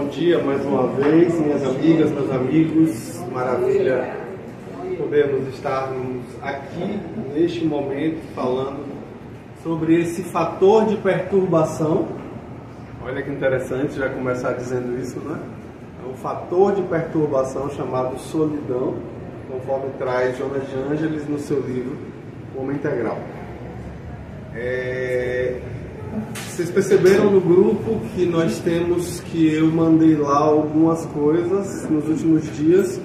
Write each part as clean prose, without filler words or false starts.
Bom dia mais uma vez, minhas amigas, meus amigos. Maravilha podermos estarmos aqui neste momento falando sobre esse fator de perturbação. Olha que interessante já começar dizendo isso, né? É um fator de perturbação chamado solidão, conforme traz Jonas de Ângeles no seu livro Homem Integral. Vocês perceberam no grupo que nós temos, que eu mandei lá algumas coisas nos últimos dias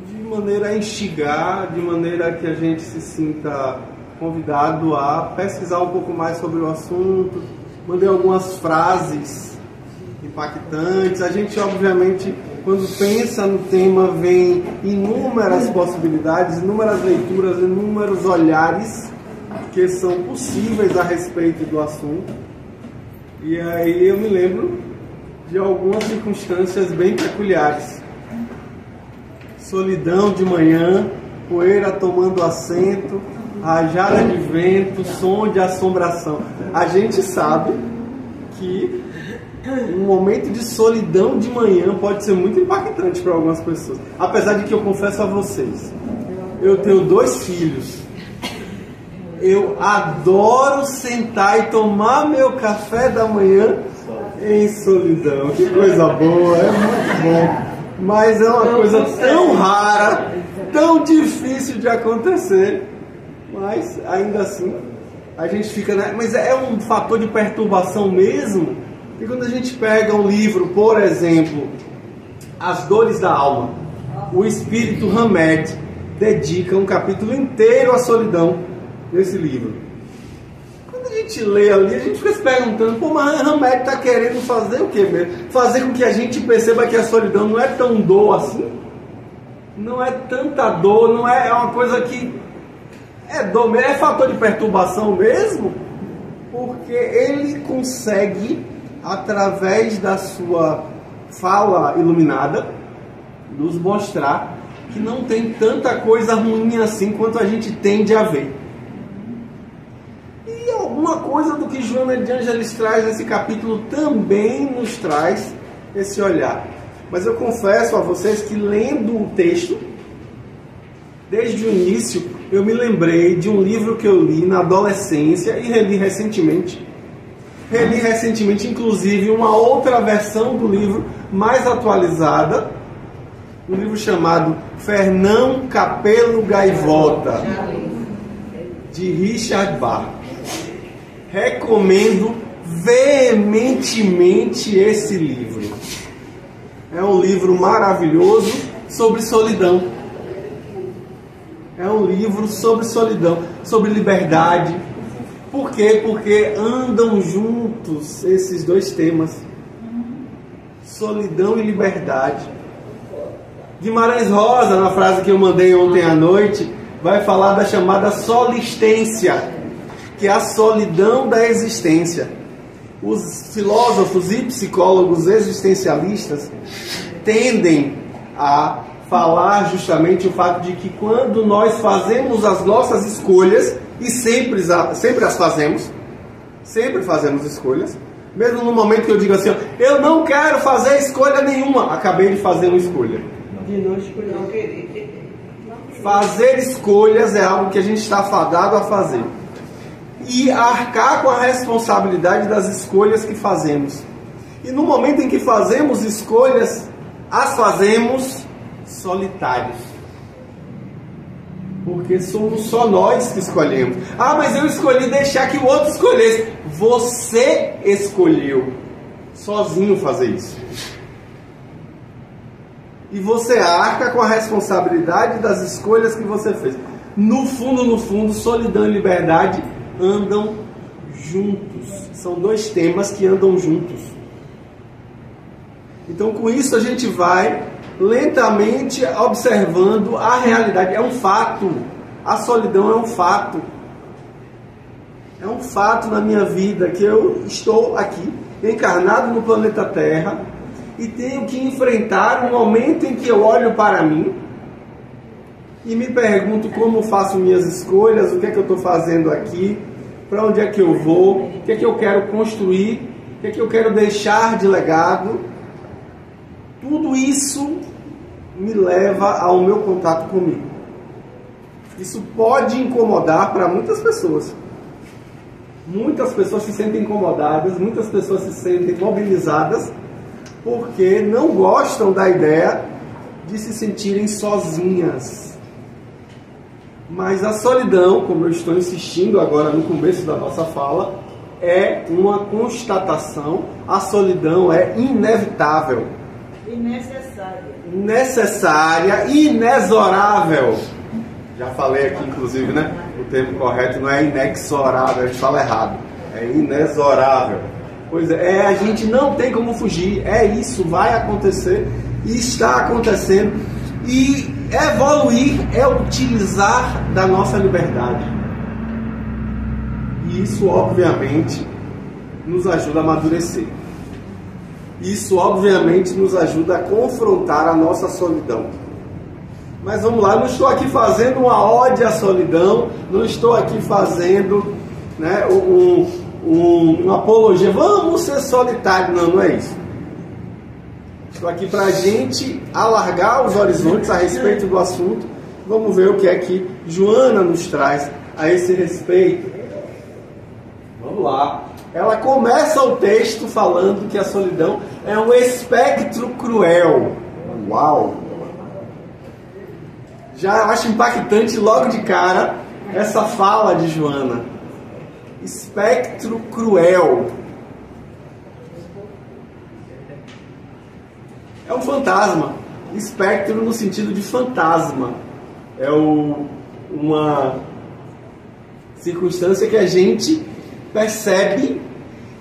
de maneira a instigar, de maneira que a gente se sinta convidado a pesquisar um pouco mais sobre o assunto. Mandei algumas frases impactantes. A gente, obviamente, quando pensa no tema, vem inúmeras possibilidades, inúmeras leituras, inúmeros olhares que são possíveis a respeito do assunto. E aí eu me lembro de algumas circunstâncias bem peculiares. Solidão de manhã, poeira tomando assento, rajada de vento, som de assombração. A gente sabe que um momento de solidão de manhã pode ser muito impactante para algumas pessoas. Apesar de que eu confesso a vocês, eu tenho 2 filhos. Eu adoro sentar e tomar meu café da manhã em solidão. Que coisa boa, é muito bom. Mas é uma coisa tão rara, tão difícil de acontecer. Mas ainda assim, a gente fica... Mas é um fator de perturbação mesmo. E quando a gente pega um livro, por exemplo, As Dores da Alma, o Espírito Hamed dedica um capítulo inteiro à solidão nesse livro. Quando a gente lê ali, a gente fica se perguntando, pô, mas Hamed está querendo fazer o quê mesmo? Fazer com que a gente perceba que a solidão não é tão dor assim? Não é tanta dor, não é uma coisa que é dor mesmo, é fator de perturbação mesmo? Porque ele consegue, através da sua fala iluminada, nos mostrar que não tem tanta coisa ruim assim quanto a gente tende a ver. E alguma coisa do que Jonas de Ângeles traz nesse capítulo também nos traz esse olhar. Mas eu confesso a vocês que, lendo o texto, desde o início, eu me lembrei de um livro que eu li na adolescência e reli recentemente. Reli recentemente, inclusive, uma outra versão do livro, mais atualizada, um livro chamado Fernão Capelo Gaivota, de Richard Bach. Recomendo veementemente esse livro. É um livro maravilhoso sobre solidão. É um livro sobre solidão, sobre liberdade. Por quê? Porque andam juntos esses 2 temas: solidão e liberdade. Guimarães Rosa, na frase que eu mandei ontem à noite, vai falar da chamada solistência, que é a solidão da existência. Os filósofos e psicólogos existencialistas tendem a falar justamente o fato de que quando nós fazemos as nossas escolhas, e sempre as fazemos, sempre fazemos escolhas, mesmo no momento que eu digo assim, eu não quero fazer escolha nenhuma, acabei de fazer uma escolha. De não escolher, não querer. Fazer escolhas é algo que a gente está fadado a fazer. E arcar com a responsabilidade das escolhas que fazemos. E no momento em que fazemos escolhas, as fazemos solitários. Porque somos só nós que escolhemos. Ah, mas eu escolhi deixar que o outro escolhesse. Você escolheu sozinho fazer isso. E você arca com a responsabilidade das escolhas que você fez. No fundo, solidão e liberdade andam juntos. São 2 temas que andam juntos. Então, com isso, a gente vai lentamente observando a realidade. É um fato. A solidão é um fato. É um fato na minha vida que eu estou aqui, encarnado no planeta Terra, e tenho que enfrentar um momento em que eu olho para mim e me pergunto como faço minhas escolhas, o que é que eu estou fazendo aqui, para onde é que eu vou, o que é que eu quero construir, o que é que eu quero deixar de legado. Tudo isso me leva ao meu contato comigo. Isso pode incomodar para muitas pessoas. Muitas pessoas se sentem incomodadas, muitas pessoas se sentem mobilizadas porque não gostam da ideia de se sentirem sozinhas. Mas a solidão, como eu estou insistindo agora no começo da nossa fala, é uma constatação. A solidão é inevitável. E necessária. Necessária, inexorável. Já falei aqui, inclusive, né? O termo correto não é inexorável, a gente fala errado. É inexorável. Pois é, a gente não tem como fugir. É isso, vai acontecer e está acontecendo. E evoluir é utilizar da nossa liberdade. E isso, obviamente, nos ajuda a amadurecer. Isso, obviamente, nos ajuda a confrontar a nossa solidão. Mas vamos lá, não estou aqui fazendo uma ode à solidão, não estou aqui fazendo, né, uma apologia, vamos ser solitários, não é isso. Estou aqui para a gente alargar os horizontes a respeito do assunto. Vamos ver o que é que Joana nos traz a esse respeito. Vamos lá. Ela começa o texto falando que a solidão é um espectro cruel. Uau! Já acho impactante logo de cara essa fala de Joana. Espectro cruel. É um fantasma. Espectro no sentido de fantasma. É uma circunstância que a gente percebe.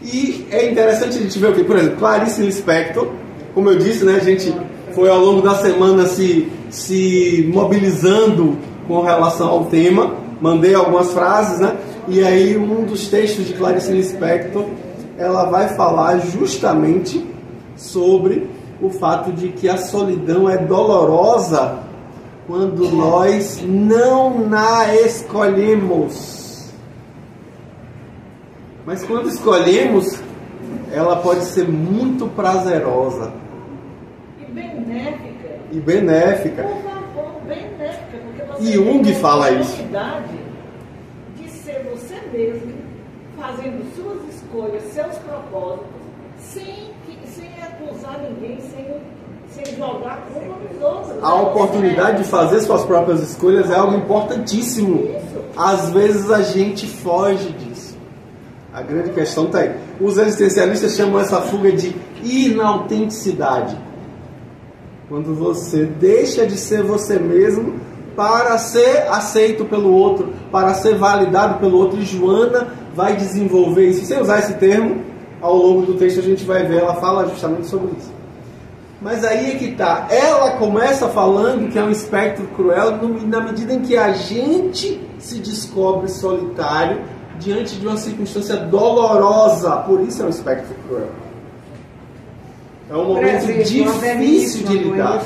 E é interessante a gente ver o que, por exemplo, Clarice Lispector, como eu disse, né, a gente foi ao longo da semana se mobilizando com relação ao tema, mandei algumas frases, né, e aí um dos textos de Clarice Lispector, ela vai falar justamente sobre o fato de que a solidão é dolorosa quando nós não a escolhemos. Mas quando escolhemos, ela pode ser muito prazerosa. E benéfica. E benéfica. Por favor, benéfica. Porque E Jung fala isso. De ser você mesmo, fazendo suas escolhas, seus propósitos, sem acusar ninguém, sem jogar culpa nos outros. A oportunidade de fazer suas próprias escolhas é algo importantíssimo. Isso. Às vezes a gente foge disso. A grande questão está aí. Os existencialistas chamam essa fuga de inautenticidade. Quando você deixa de ser você mesmo para ser aceito pelo outro, para ser validado pelo outro. E Joana vai desenvolver isso. Sem usar esse termo, ao longo do texto a gente vai ver, ela fala justamente sobre isso. Mas aí é que está. Ela começa falando que é um espectro cruel na medida em que a gente se descobre solitário diante de uma circunstância dolorosa. Por isso é um espectro cruel. É um momento difícil de lidar.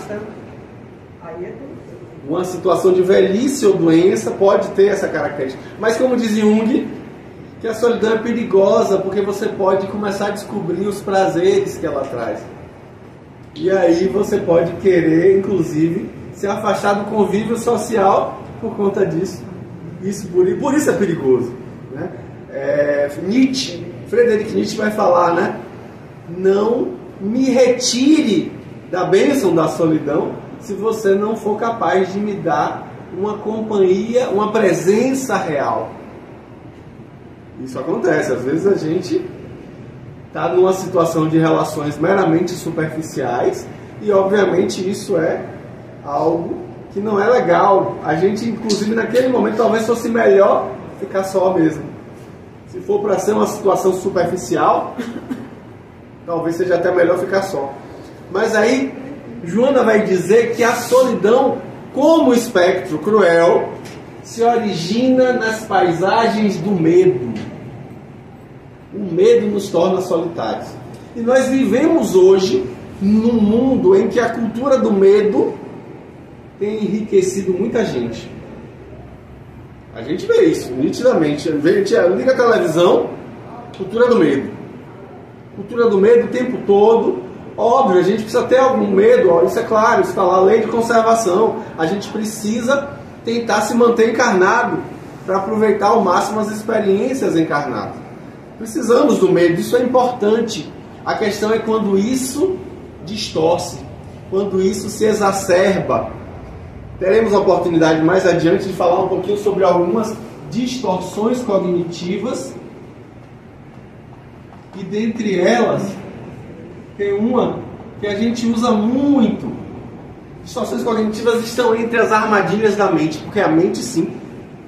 Uma situação de velhice ou doença pode ter essa característica. Mas como diz Jung, que a solidão é perigosa porque você pode começar a descobrir os prazeres que ela traz. E aí você pode querer, inclusive, se afastar do convívio social por conta disso. Por isso é perigoso. Né? Friedrich Nietzsche vai falar, né? Não me retire da bênção da solidão se você não for capaz de me dar uma companhia, uma presença real. Isso acontece. Às vezes a gente está numa situação de relações meramente superficiais e, obviamente, isso é algo que não é legal. A gente, inclusive, naquele momento, talvez fosse melhor ficar só mesmo. Se for para ser uma situação superficial, talvez seja até melhor ficar só. Mas aí, Joana vai dizer que a solidão, como espectro cruel, se origina nas paisagens do medo. O medo nos torna solitários. E nós vivemos hoje num mundo em que a cultura do medo tem enriquecido muita gente. A gente vê isso nitidamente. A gente liga a televisão, cultura do medo. Cultura do medo o tempo todo. Óbvio, a gente precisa ter algum medo, ó, isso é claro, isso está lá, a lei de conservação. A gente precisa tentar se manter encarnado para aproveitar ao máximo as experiências encarnadas. Precisamos do medo, isso é importante. A questão é quando isso distorce, quando isso se exacerba. Teremos a oportunidade mais adiante de falar um pouquinho sobre algumas distorções cognitivas. E dentre elas, tem uma que a gente usa muito. Distorções cognitivas estão entre as armadilhas da mente, porque a mente, sim,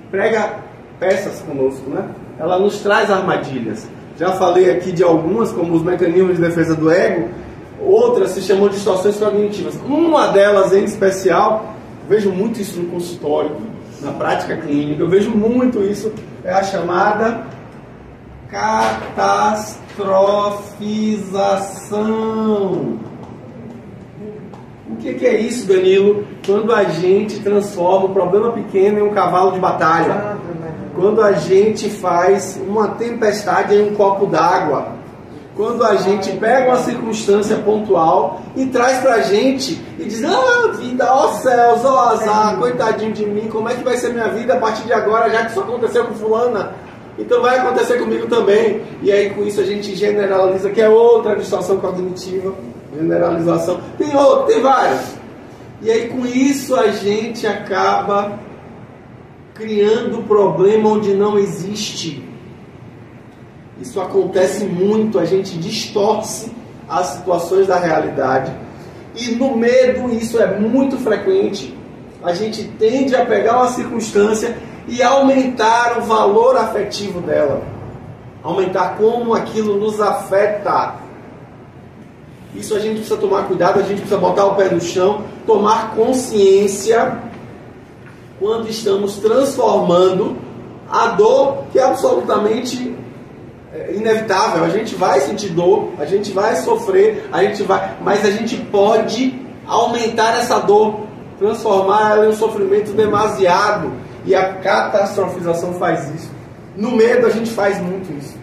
prega peças conosco, né? Ela nos traz armadilhas. Já falei aqui de algumas, como os mecanismos de defesa do ego. Outras se chamam de distorções cognitivas. Uma delas, em especial, vejo muito isso no consultório, na prática clínica, eu vejo muito isso, é a chamada catastrofização. O que é isso, Danilo? Quando a gente transforma um problema pequeno em um cavalo de batalha. Quando a gente faz uma tempestade em um copo d'água. Quando a gente pega uma circunstância pontual e traz pra gente e diz: ah, vida, ó céus, ó azar, coitadinho de mim, como é que vai ser minha vida a partir de agora, já que isso aconteceu com fulana? Então vai acontecer comigo também. E aí com isso a gente generaliza, que é outra distorção cognitiva. Generalização. Tem outro, tem vários. E aí com isso a gente acaba criando problema onde não existe. Isso acontece muito, a gente distorce as situações da realidade. E no medo isso é muito frequente. A gente tende a pegar uma circunstância e aumentar o valor afetivo dela. Aumentar como aquilo nos afeta. Isso a gente precisa tomar cuidado, a gente precisa botar o pé no chão, tomar consciência quando estamos transformando a dor, que é absolutamente inevitável. A gente vai sentir dor, a gente vai sofrer, mas a gente pode aumentar essa dor, transformar ela em um sofrimento demasiado. E a catastrofização faz isso. No medo a gente faz muito isso.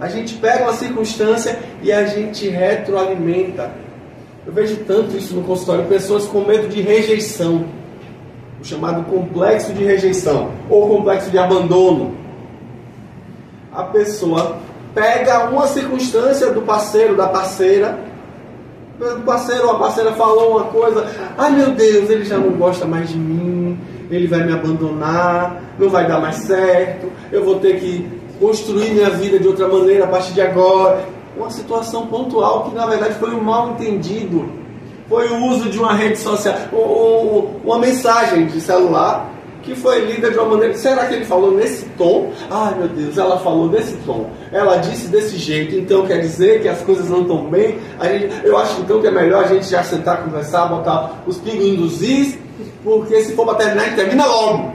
A gente pega uma circunstância e a gente retroalimenta. Eu vejo tanto isso no consultório, pessoas com medo de rejeição, o chamado complexo de rejeição ou complexo de abandono. A pessoa pega uma circunstância do parceiro, da parceira, o parceiro ou a parceira falou uma coisa: ai meu Deus, ele já não gosta mais de mim, ele vai me abandonar, não vai dar mais certo, eu vou ter que construir minha vida de outra maneira a partir de agora. Uma situação pontual que na verdade foi um mal entendido, foi o uso de uma rede social, uma mensagem de celular que foi lida de uma maneira. Será que ele falou nesse tom? Ai meu Deus, ela falou desse tom, ela disse desse jeito, então quer dizer que as coisas não estão bem. Eu acho então que é melhor a gente já sentar, conversar, botar os pingos nos is, porque se for para terminar, termina logo.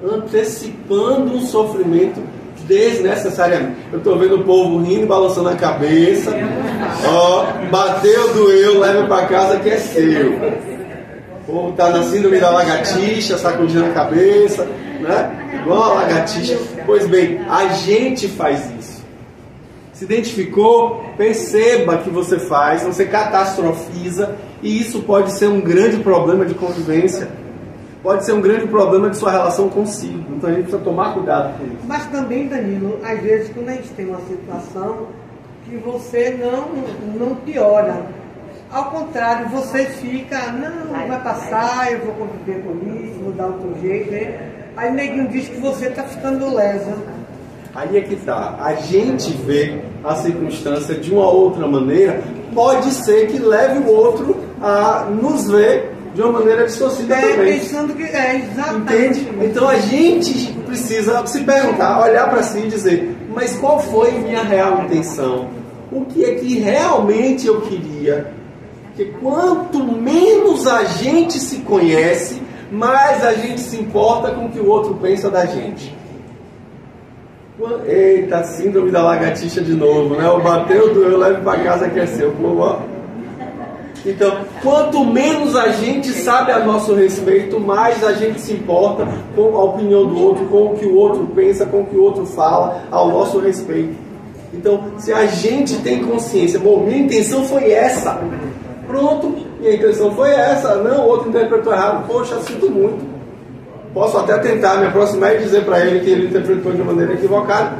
Antecipando um sofrimento desnecessariamente. Eu estou vendo o povo rindo, balançando a cabeça. Ó, bateu, doeu, leva para casa que é seu. O povo está na síndrome da lagartixa, sacudindo a cabeça, né? Igual a lagartixa. Pois bem, a gente faz isso. Se identificou? Perceba que você faz, você catastrofiza, e isso pode ser um grande problema de convivência. Pode ser um grande problema de sua relação consigo. Então a gente precisa tomar cuidado com isso. Mas também, Danilo, às vezes quando a gente tem uma situação que você não piora. Ao contrário, você fica: não vai passar, eu vou conviver com isso, vou dar outro jeito, né? Aí o neguinho diz que você está ficando lesa. Aí é que tá. A gente vê a circunstância de uma outra maneira, pode ser que leve o outro a nos ver de uma maneira distorcida também. Pensando que é exatamente. Entende? Então a gente precisa se perguntar, olhar para si e dizer: mas qual foi minha real intenção? O que é que realmente eu queria? Porque quanto menos a gente se conhece, mais a gente se importa com o que o outro pensa da gente. Eita, síndrome da lagartixa de novo, né? O bateu, doeu, leve para casa que é seu. Então, quanto menos a gente sabe a nosso respeito, mais a gente se importa com a opinião do outro, com o que o outro pensa, com o que o outro fala ao nosso respeito. Então, se a gente tem consciência, bom, minha intenção foi essa, pronto, minha intenção foi essa, não, o outro interpretou errado, poxa, sinto muito. Posso até tentar me aproximar e dizer para ele que ele interpretou de maneira equivocada,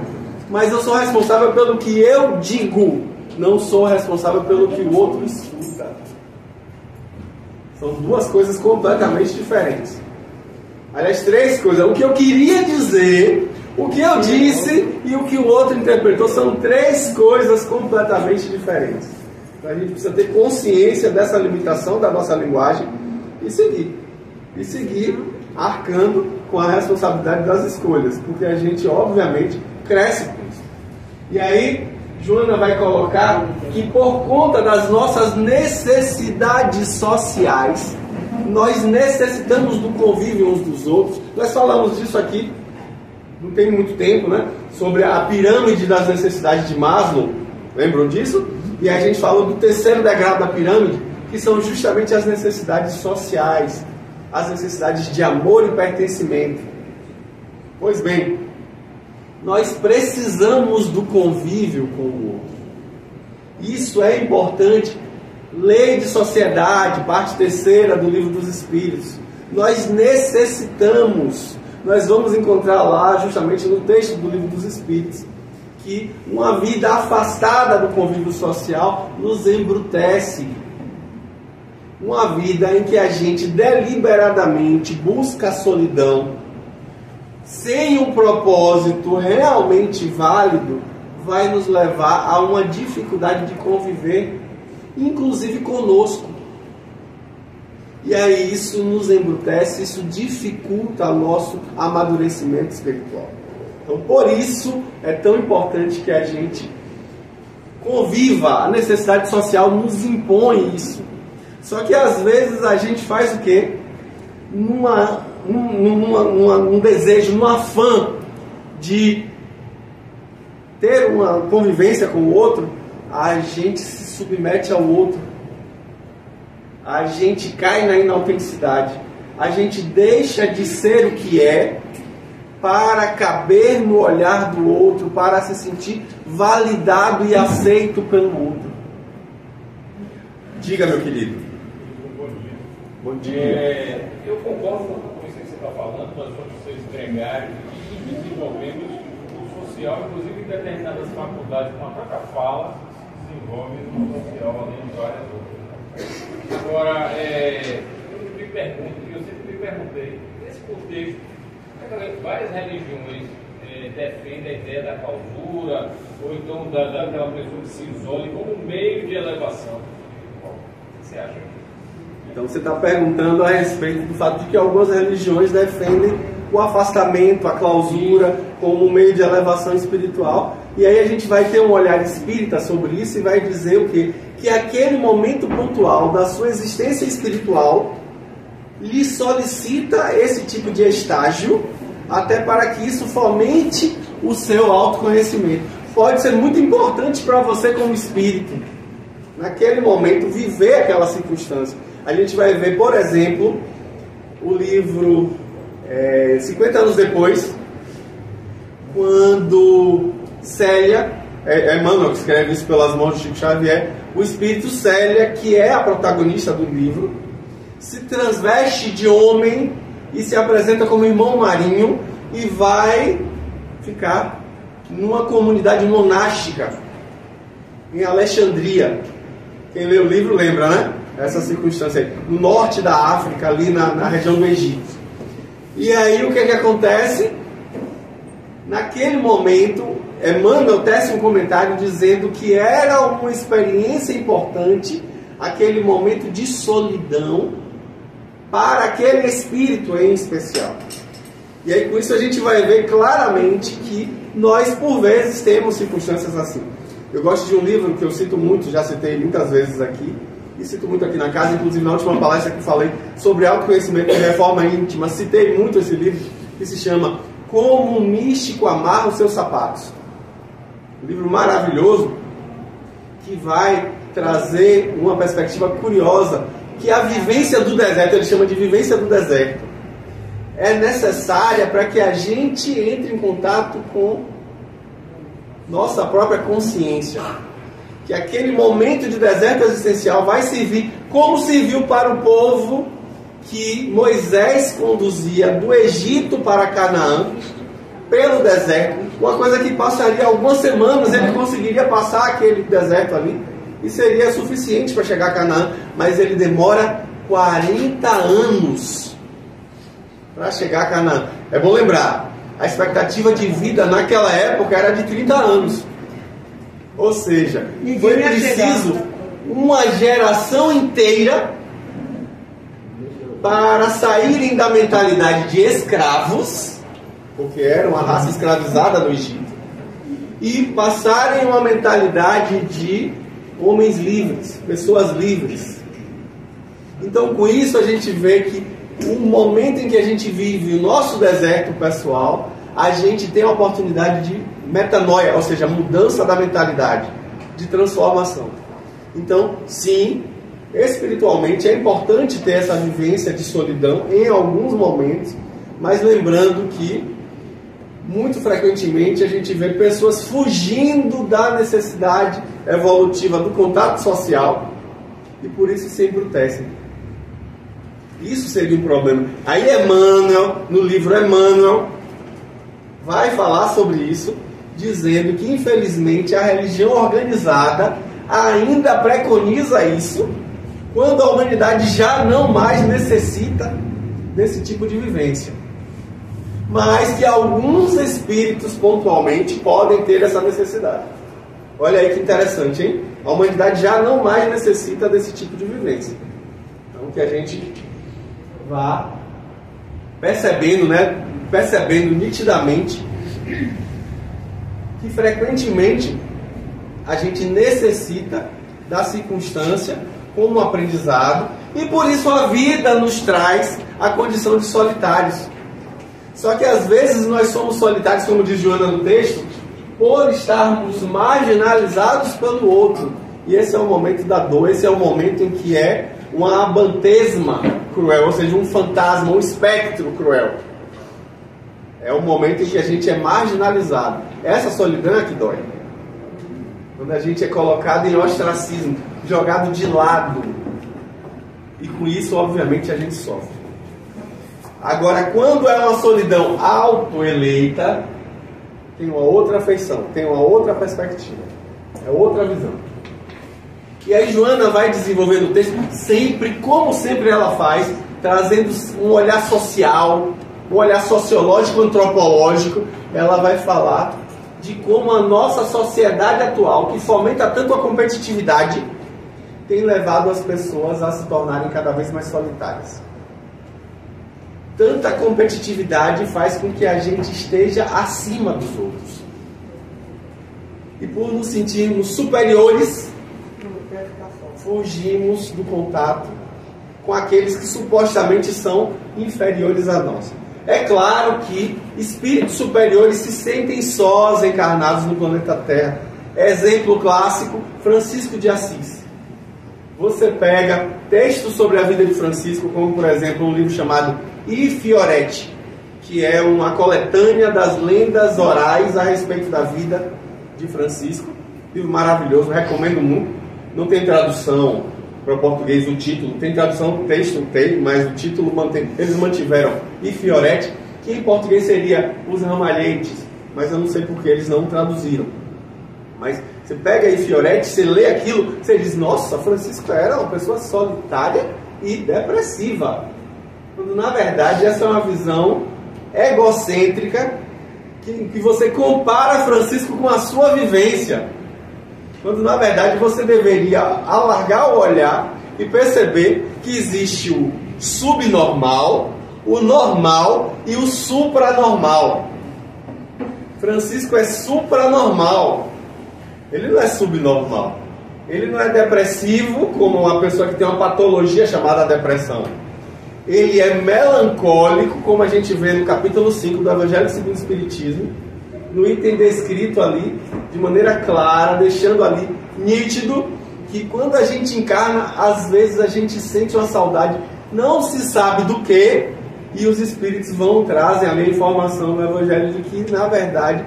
mas eu sou responsável pelo que eu digo, não sou responsável pelo que o outro escuta. São duas coisas completamente diferentes. Aliás, três coisas. O que eu queria dizer, o que eu disse e o que o outro interpretou são três coisas completamente diferentes. Então a gente precisa ter consciência dessa limitação da nossa linguagem e seguir arcando com a responsabilidade das escolhas, porque a gente obviamente cresce com isso. E aí Joana vai colocar que por conta das nossas necessidades sociais, nós necessitamos do convívio uns dos outros. Nós falamos disso aqui, não tem muito tempo, né? Sobre a pirâmide das necessidades de Maslow. Lembram disso? E a gente falou do terceiro degrau da pirâmide, que são justamente as necessidades sociais, as necessidades de amor e pertencimento. Pois bem, nós precisamos do convívio com o outro. Isso é importante. Lei de Sociedade, parte terceira do Livro dos Espíritos. Nós necessitamos, nós vamos encontrar lá, justamente no texto do Livro dos Espíritos, que uma vida afastada do convívio social nos embrutece. Uma vida em que a gente deliberadamente busca a solidão, sem um propósito realmente válido, vai nos levar a uma dificuldade de conviver, inclusive conosco. E aí isso nos embrutece, isso dificulta o nosso amadurecimento espiritual. Então por isso é tão importante que a gente conviva. A necessidade social nos impõe isso. Só que às vezes a gente faz o quê? Um desejo, num afã de ter uma convivência com o outro, a gente se submete ao outro, a gente cai na inautenticidade, a gente deixa de ser o que é para caber no olhar do outro, para se sentir validado e aceito pelo outro. Diga, meu querido. Bom dia. Eu concordo com isso que você está falando, nós vamos ser gregários e desenvolvemos o social, inclusive em determinadas faculdades, com a própria fala, se desenvolve no social, além de várias outras. Agora, eu me pergunto, e eu sempre me perguntei, nesse contexto, várias religiões defendem a ideia da clausura, ou então daquela pessoa que se isole como um meio de elevação. O que você acha? Então você está perguntando a respeito do fato de que algumas religiões defendem o afastamento, a clausura, como um meio de elevação espiritual. E aí a gente vai ter um olhar espírita sobre isso e vai dizer o quê? Que aquele momento pontual da sua existência espiritual lhe solicita esse tipo de estágio, até para que isso fomente o seu autoconhecimento. Pode ser muito importante para você como espírito, naquele momento, viver aquela circunstância. A gente vai ver, por exemplo, o livro 50 anos depois, quando Célia, Emmanuel que escreve isso pelas mãos de Chico Xavier, o espírito Célia, que é a protagonista do livro, se transveste de homem e se apresenta como irmão marinho e vai ficar numa comunidade monástica em Alexandria. Quem lê o livro lembra, né? Essa circunstância aí, no norte da África, ali na região do Egito. E aí o que acontece? Naquele momento, Emmanuel tece um comentário dizendo que era uma experiência importante, aquele momento de solidão, para aquele espírito em especial. E aí com isso a gente vai ver claramente que nós por vezes temos circunstâncias assim. Eu gosto de um livro que eu cito muito, já citei muitas vezes aqui, e cito muito aqui na casa, inclusive na última palestra que eu falei sobre autoconhecimento e reforma íntima, citei muito esse livro, que se chama Como um Místico Amarra os Seus Sapatos. Um livro maravilhoso, que vai trazer uma perspectiva curiosa, que a vivência do deserto, ele chama de vivência do deserto, é necessária para que a gente entre em contato com nossa própria consciência, que aquele momento de deserto existencial vai servir como serviu para o povo que Moisés conduzia do Egito para Canaã, pelo deserto, uma coisa que passaria algumas semanas, ele conseguiria passar aquele deserto ali, e seria suficiente para chegar a Canaã, mas ele demora 40 anos para chegar a Canaã. É bom lembrar, a expectativa de vida naquela época era de 30 anos. Ou seja, foi preciso uma geração inteira para saírem da mentalidade de escravos, porque era uma raça escravizada no Egito, e passarem uma mentalidade de homens livres, pessoas livres. Então, com isso, a gente vê que o momento em que a gente vive o nosso deserto pessoal, a gente tem a oportunidade de metanoia, ou seja, mudança da mentalidade, de transformação. Então, sim, espiritualmente é importante ter essa vivência de solidão em alguns momentos, mas lembrando que muito frequentemente a gente vê pessoas fugindo da necessidade evolutiva do contato social e por isso se embrutecem. Isso seria um problema. Aí Emmanuel, no livro Emmanuel, vai falar sobre isso, dizendo que infelizmente a religião organizada ainda preconiza isso, quando a humanidade já não mais necessita desse tipo de vivência. Mas que alguns espíritos pontualmente podem ter essa necessidade. Olha aí que interessante, hein? A humanidade já não mais necessita desse tipo de vivência. Então que a gente vá percebendo, né? Percebendo nitidamente que frequentemente a gente necessita da circunstância como aprendizado, e por isso a vida nos traz a condição de solitários. Só que às vezes nós somos solitários, como diz Joana no texto, por estarmos marginalizados pelo outro. E esse é o momento da dor, esse é o momento em que é uma abantesma cruel, ou seja, um fantasma, um espectro cruel. É o momento em que a gente é marginalizado. Essa solidão é que dói. Quando a gente é colocado em ostracismo, jogado de lado. E com isso, obviamente, a gente sofre. Agora, quando é uma solidão autoeleita, tem uma outra afeição, tem uma outra perspectiva. É outra visão. E aí Joana vai desenvolvendo o texto, sempre, como sempre ela faz, trazendo um olhar social, um olhar sociológico, antropológico. Ela vai falar de como a nossa sociedade atual, que fomenta tanto a competitividade, tem levado as pessoas a se tornarem cada vez mais solitárias. Tanta competitividade faz com que a gente esteja acima dos outros. E por nos sentirmos superiores, fugimos do contato com aqueles que supostamente são inferiores a nós. É claro que espíritos superiores se sentem sós encarnados no planeta Terra. Exemplo clássico, Francisco de Assis. Você pega textos sobre a vida de Francisco, como por exemplo um livro chamado I Fioretti, que é uma coletânea das lendas orais a respeito da vida de Francisco. Livro maravilhoso, recomendo muito. Não tem tradução para o português o título, tem tradução, o texto tem, mas o título eles mantiveram I Fioretti, que em português seria Os Ramalhetes, mas eu não sei porque eles não traduziram. Mas você pega I Fioretti, você lê aquilo, você diz, nossa, Francisco era uma pessoa solitária e depressiva. Quando na verdade essa é uma visão egocêntrica que você compara Francisco com a sua vivência. Quando na verdade você deveria alargar o olhar e perceber que existe o subnormal, o normal e o supranormal. Francisco é supranormal. Ele não é subnormal. Ele não é depressivo como uma pessoa que tem uma patologia chamada depressão. Ele é melancólico, como a gente vê no capítulo 5 do Evangelho segundo o Espiritismo, no item descrito ali, de maneira clara, deixando ali nítido, que quando a gente encarna, às vezes a gente sente uma saudade, não se sabe do que, e os Espíritos trazem ali a informação do Evangelho de que, na verdade,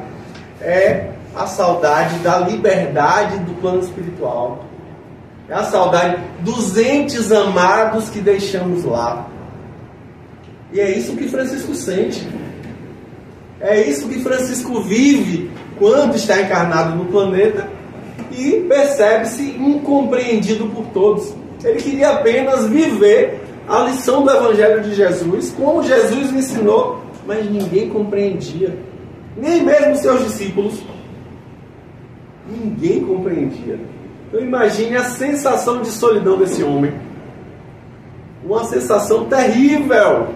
é a saudade da liberdade do plano espiritual. É a saudade dos entes amados que deixamos lá. E é isso que Francisco sente. É isso que Francisco vive quando está encarnado no planeta e percebe-se incompreendido por todos. Ele queria apenas viver a lição do Evangelho de Jesus, como Jesus o ensinou, mas ninguém compreendia. Nem mesmo seus discípulos. Ninguém compreendia. Então imagine a sensação de solidão desse homem. Uma sensação terrível.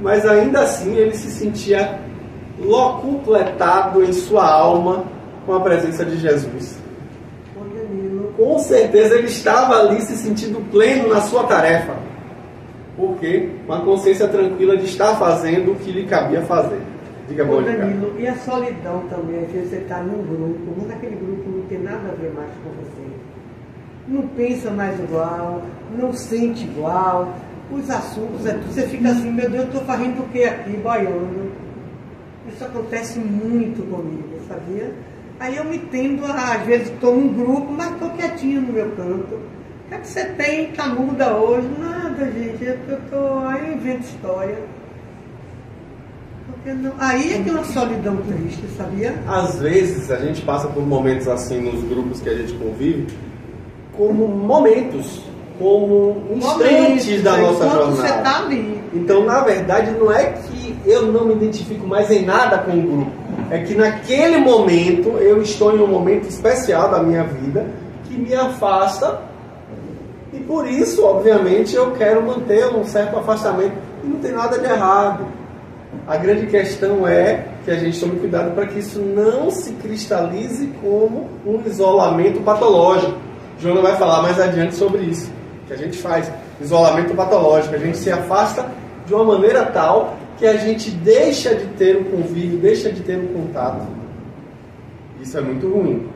Mas ainda assim ele se sentia locupletado em sua alma com a presença de Jesus. Com certeza ele estava ali se sentindo pleno na sua tarefa. Porque com a consciência tranquila de estar fazendo o que lhe cabia fazer. Diga, Danilo, e a solidão também, às vezes você está num grupo, mas aquele grupo não tem nada a ver mais com você. Não pensa mais igual, não sente igual, os assuntos, você fica assim, meu Deus, eu estou fazendo o que aqui, boiando? Isso acontece muito comigo, sabia? Aí eu me tendo, às vezes estou num grupo, mas estou quietinho no meu canto. O que é que você tem, tá muda hoje? Nada, gente, aí eu invento história. Não. Aí é que é uma solidão triste, sabia? Às vezes a gente passa por momentos assim nos grupos que a gente convive, como momentos, como instantes da nossa jornada. Você tá ali. Então, na verdade, não é que eu não me identifico mais em nada com o grupo. É que naquele momento eu estou em um momento especial da minha vida que me afasta. E por isso, obviamente, eu quero manter um certo afastamento. E não tem nada de errado. A grande questão é que a gente tome cuidado para que isso não se cristalize como um isolamento patológico. Joana vai falar mais adiante sobre isso, que a gente faz isolamento patológico, a gente se afasta de uma maneira tal que a gente deixa de ter um convívio, deixa de ter um contato. Isso é muito ruim,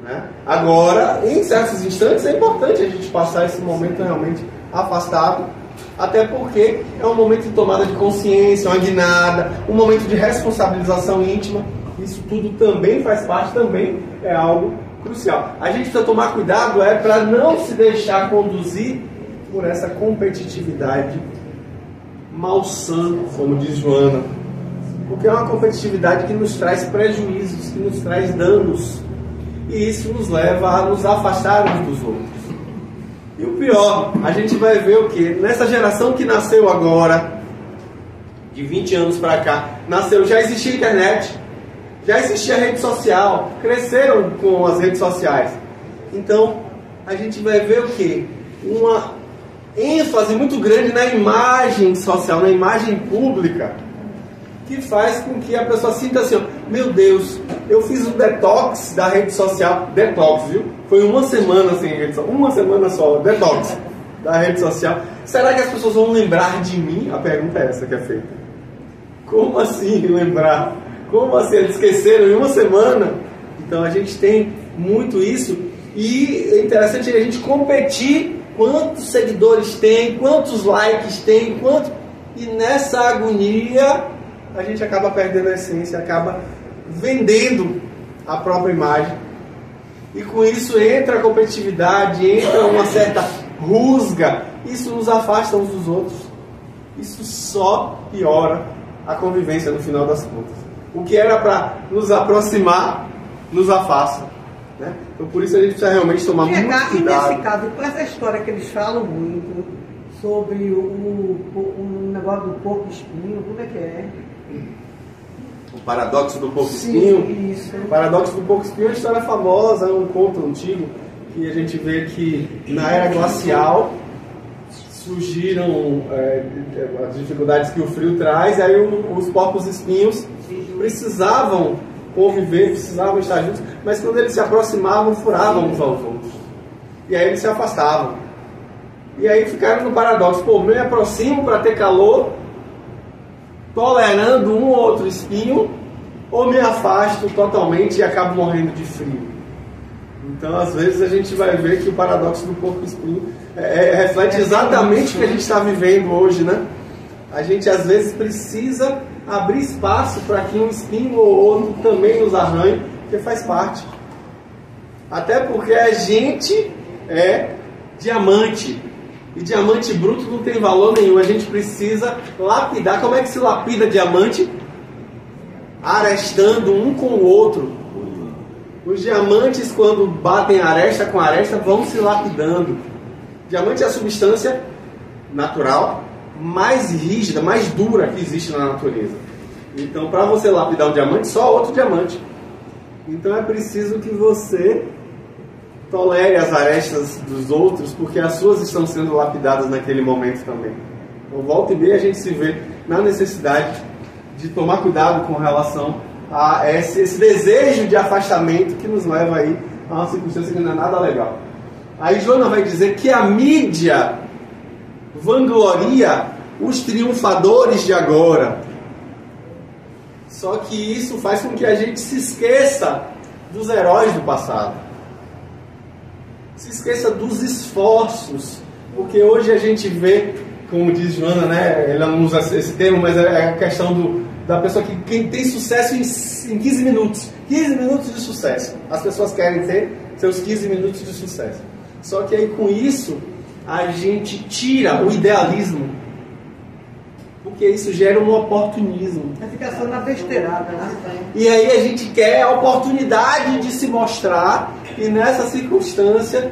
né? Agora, em certos instantes, é importante a gente passar esse momento realmente afastado, até porque é um momento de tomada de consciência, uma guinada, um momento de responsabilização íntima. Isso tudo também faz parte, também é algo crucial. A gente precisa tomar cuidado para não se deixar conduzir por essa competitividade malsã, como diz Joana. Porque é uma competitividade que nos traz prejuízos, que nos traz danos. E isso nos leva a nos afastar uns dos outros. E o pior, a gente vai ver o quê? Nessa geração que nasceu agora, de 20 anos para cá, já existia internet, já existia rede social, cresceram com as redes sociais. Então, a gente vai ver o quê? Uma ênfase muito grande na imagem social, na imagem pública, que faz com que a pessoa sinta assim, ó, meu Deus, eu fiz um detox da rede social, detox, viu? Foi uma semana sem rede social, uma semana só, detox da rede social. Será que as pessoas vão lembrar de mim? A pergunta é essa que é feita. Como assim lembrar? Como assim? Eles esqueceram em uma semana? Então a gente tem muito isso, e é interessante a gente competir quantos seguidores tem, quantos likes tem, e nessa agonia a gente acaba perdendo a essência, acaba vendendo a própria imagem. E com isso entra a competitividade, entra uma certa rusga. Isso nos afasta uns dos outros. Isso só piora a convivência no final das contas. O que era para nos aproximar, nos afasta, né? Então por isso a gente precisa realmente tomar muito cuidado. E nesse caso, com essa história que eles falam muito sobre o negócio do porco espinho, como é que é? O paradoxo do porco espinho. Sim, isso. O paradoxo do porco espinho é uma história famosa, é um conto antigo, que a gente vê que na era glacial surgiram as dificuldades que o frio traz, e aí os porcos espinhos precisavam conviver, precisavam estar juntos, mas quando eles se aproximavam, furavam uns aos outros. E aí eles se afastavam. E aí ficaram no paradoxo, pô, me aproximo para ter calor, tolerando um ou outro espinho, ou me afasto totalmente e acabo morrendo de frio. Então, às vezes, a gente vai ver que o paradoxo do porco espinho reflete exatamente o que a gente está vivendo hoje, né? A gente, às vezes, precisa abrir espaço para que um espinho ou outro também nos arranhe, porque faz parte. Até porque a gente é diamante. E diamante bruto não tem valor nenhum. A gente precisa lapidar. Como é que se lapida diamante? Arestando um com o outro. Os diamantes, quando batem aresta com aresta, vão se lapidando. Diamante é a substância natural mais rígida, mais dura que existe na natureza. Então, para você lapidar um diamante, só outro diamante. Então é preciso que você tolere as arestas dos outros, porque as suas estão sendo lapidadas naquele momento também. Então, volta e meia a gente se vê na necessidade de tomar cuidado com relação a esse desejo de afastamento que nos leva aí a uma circunstância que não é nada legal. Aí Joana vai dizer que a mídia vangloria os triunfadores de agora. Só que isso faz com que a gente se esqueça dos heróis do passado. Se esqueça dos esforços. Porque hoje a gente vê, como diz Joana, né? Ela não usa esse termo, mas é a questão da pessoa que quem tem sucesso em 15 minutos. 15 minutos de sucesso. As pessoas querem ter seus 15 minutos de sucesso. Só que aí com isso a gente tira o idealismo, porque isso gera um oportunismo. A fica só na besteirada, né? E aí a gente quer a oportunidade de se mostrar, e nessa circunstância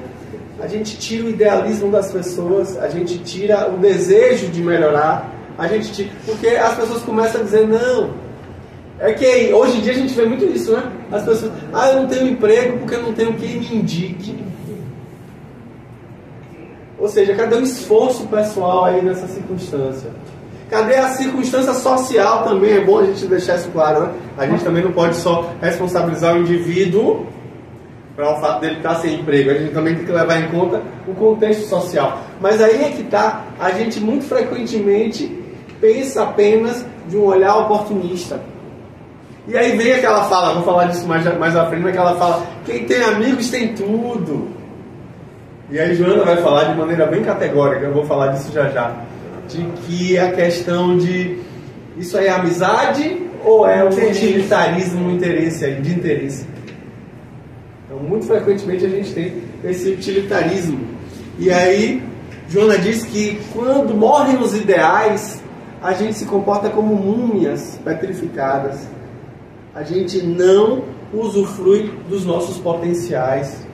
a gente tira o idealismo das pessoas, a gente tira o desejo de melhorar, a gente tira, porque as pessoas começam a dizer não. É que hoje em dia a gente vê muito isso, né? As pessoas, eu não tenho emprego porque eu não tenho quem me indique. Ou seja, cadê o esforço pessoal aí nessa circunstância? Cadê a circunstância social também? É bom a gente deixar isso claro, né? A gente também não pode só responsabilizar o indivíduo para o fato dele estar sem emprego. A gente também tem que levar em conta o contexto social. Mas aí é que está, a gente muito frequentemente pensa apenas de um olhar oportunista. E aí vem aquela fala, vou falar disso mais à frente, mas aquela fala, quem tem amigos tem tudo. E aí Joana vai falar de maneira bem categórica, eu vou falar disso já já, de que a questão de isso aí é amizade ou é um utilitarismo de interesse. Então muito frequentemente a gente tem esse utilitarismo. E aí Joana diz que quando morrem os ideais, a gente se comporta como múmias petrificadas. A gente não usufrui dos nossos potenciais.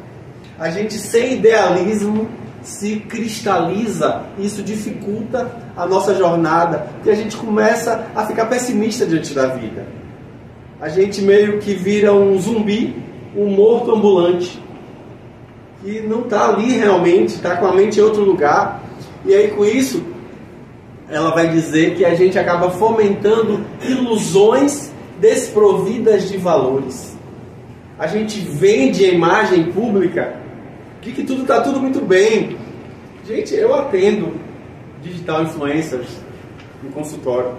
A gente sem idealismo se cristaliza, isso dificulta a nossa jornada, e a gente começa a ficar pessimista diante da vida. A gente meio que vira um zumbi, um morto ambulante, que não está ali realmente, está com a mente em outro lugar. E aí com isso, ela vai dizer que a gente acaba fomentando ilusões desprovidas de valores. A gente vende a imagem pública de que tudo está tudo muito bem. Gente, eu atendo digital influencers no consultório.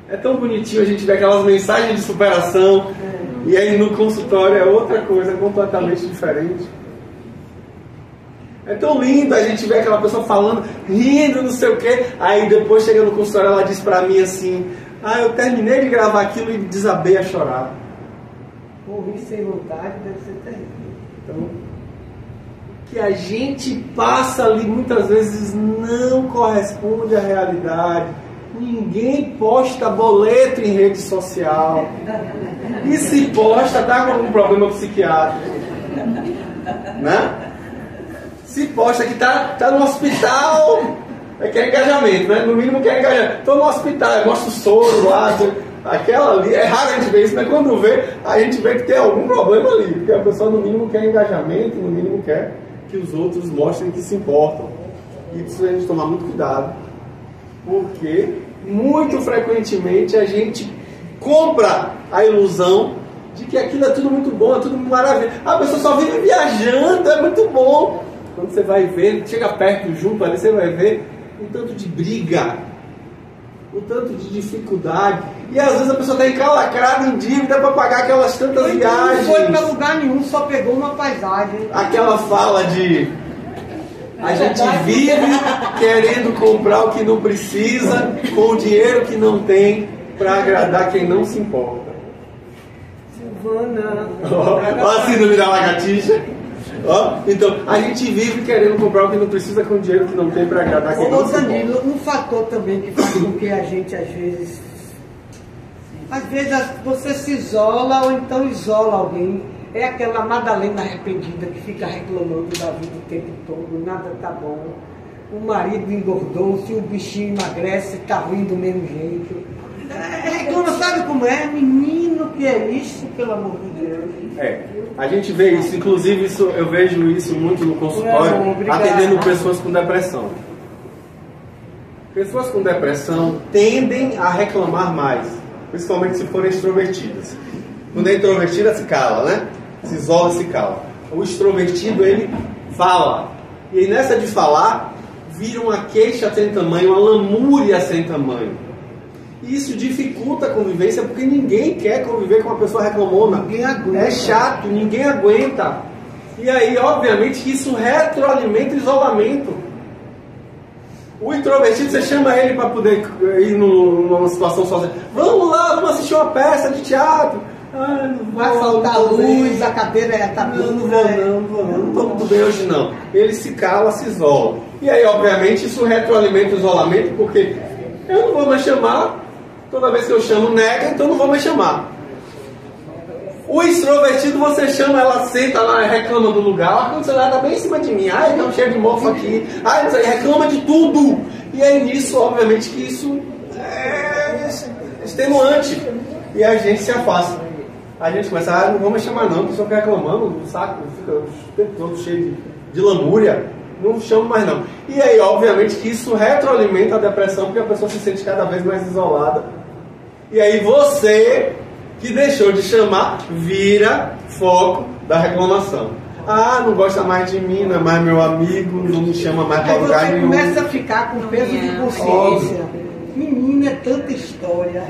É tão bonitinho a gente ver aquelas mensagens de superação, e aí no consultório é outra coisa, completamente diferente. É tão lindo a gente ver aquela pessoa falando, rindo, não sei o quê. Aí depois chega no consultório, ela diz pra mim assim, eu terminei de gravar aquilo e desabei a chorar. Morrer sem vontade deve ser terrível. Então, o que a gente passa ali muitas vezes não corresponde à realidade. Ninguém posta boleto em rede social. E se posta, tá com algum problema psiquiátrico. Né? Se posta que tá no hospital, quer engajamento, né? No mínimo quer engajamento. Tô no hospital, mostra o soro lá. Aquela ali, é raro a gente ver isso, mas quando vê, a gente vê que tem algum problema ali. Porque a pessoa no mínimo quer engajamento, no mínimo quer que os outros mostrem que se importam. E isso a gente tomar muito cuidado. Porque muito frequentemente a gente compra a ilusão de que aquilo é tudo muito bom, é tudo maravilhoso. A pessoa só vive viajando, é muito bom. Quando você vai ver, chega perto, junto ali, você vai ver um tanto de briga, um tanto de dificuldade. E às vezes a pessoa está encalacrada em dívida para pagar aquelas tantas viagens. Não foi para lugar nenhum, só pegou uma paisagem. Aquela fala de a gente vive querendo comprar o que não precisa, com o dinheiro que não tem, para agradar quem não se importa. Silvana. Ó, a síndrome da lagartixa. Ó, então, a gente vive querendo comprar o que não precisa com o dinheiro que não tem para agradar quem não se importa. Danilo, um fator também que faz com que a gente, às vezes você se isola ou então isola alguém. É aquela Madalena arrependida que fica reclamando da vida o tempo todo, nada tá bom. O marido engordou, se o bichinho emagrece, tá ruim do mesmo jeito. Reclama, sabe como é? Menino, que é isso, pelo amor de Deus. A gente vê isso, inclusive eu vejo isso muito no consultório, atendendo pessoas com depressão. Pessoas com depressão tendem a reclamar mais, principalmente se forem extrovertidas. Quando é introvertida, se cala, né? Se isola, se cala. O extrovertido, ele fala. E aí, nessa de falar, vira uma queixa sem tamanho, uma lamúria sem tamanho. E isso dificulta a convivência, porque ninguém quer conviver com uma pessoa reclamona. Ninguém aguenta. É chato, ninguém aguenta. E aí, obviamente, que isso retroalimenta o isolamento. O introvertido, você chama ele para poder ir numa situação sozinho. Vamos lá, vamos assistir uma peça de teatro. Vai faltar luz, a cadeira está não estou muito bem hoje não. Ele se cala, se isola. E aí, obviamente, isso retroalimenta o isolamento, porque eu não vou mais chamar, toda vez que eu chamo nega, então não vou mais chamar. O extrovertido, você chama, ela senta lá, reclama do lugar, o ar-condicionado está bem em cima de mim, ai, não, cheio de mofo aqui, ai, não sei, reclama de tudo. E aí nisso, obviamente, que isso é extenuante. E a gente se afasta. A gente começa, não vou mais chamar não, a pessoa fica reclamando, o saco fica o tempo todo cheio de lamúria, não chamo mais não. E aí, obviamente, que isso retroalimenta a depressão, porque a pessoa se sente cada vez mais isolada. E aí você, que deixou de chamar, vira foco da reclamação. Ah, não gosta mais de mim, não é mais meu amigo, não me chama mais para lugar nenhum. Você começa a ficar com peso de consciência. Menina, é tanta história.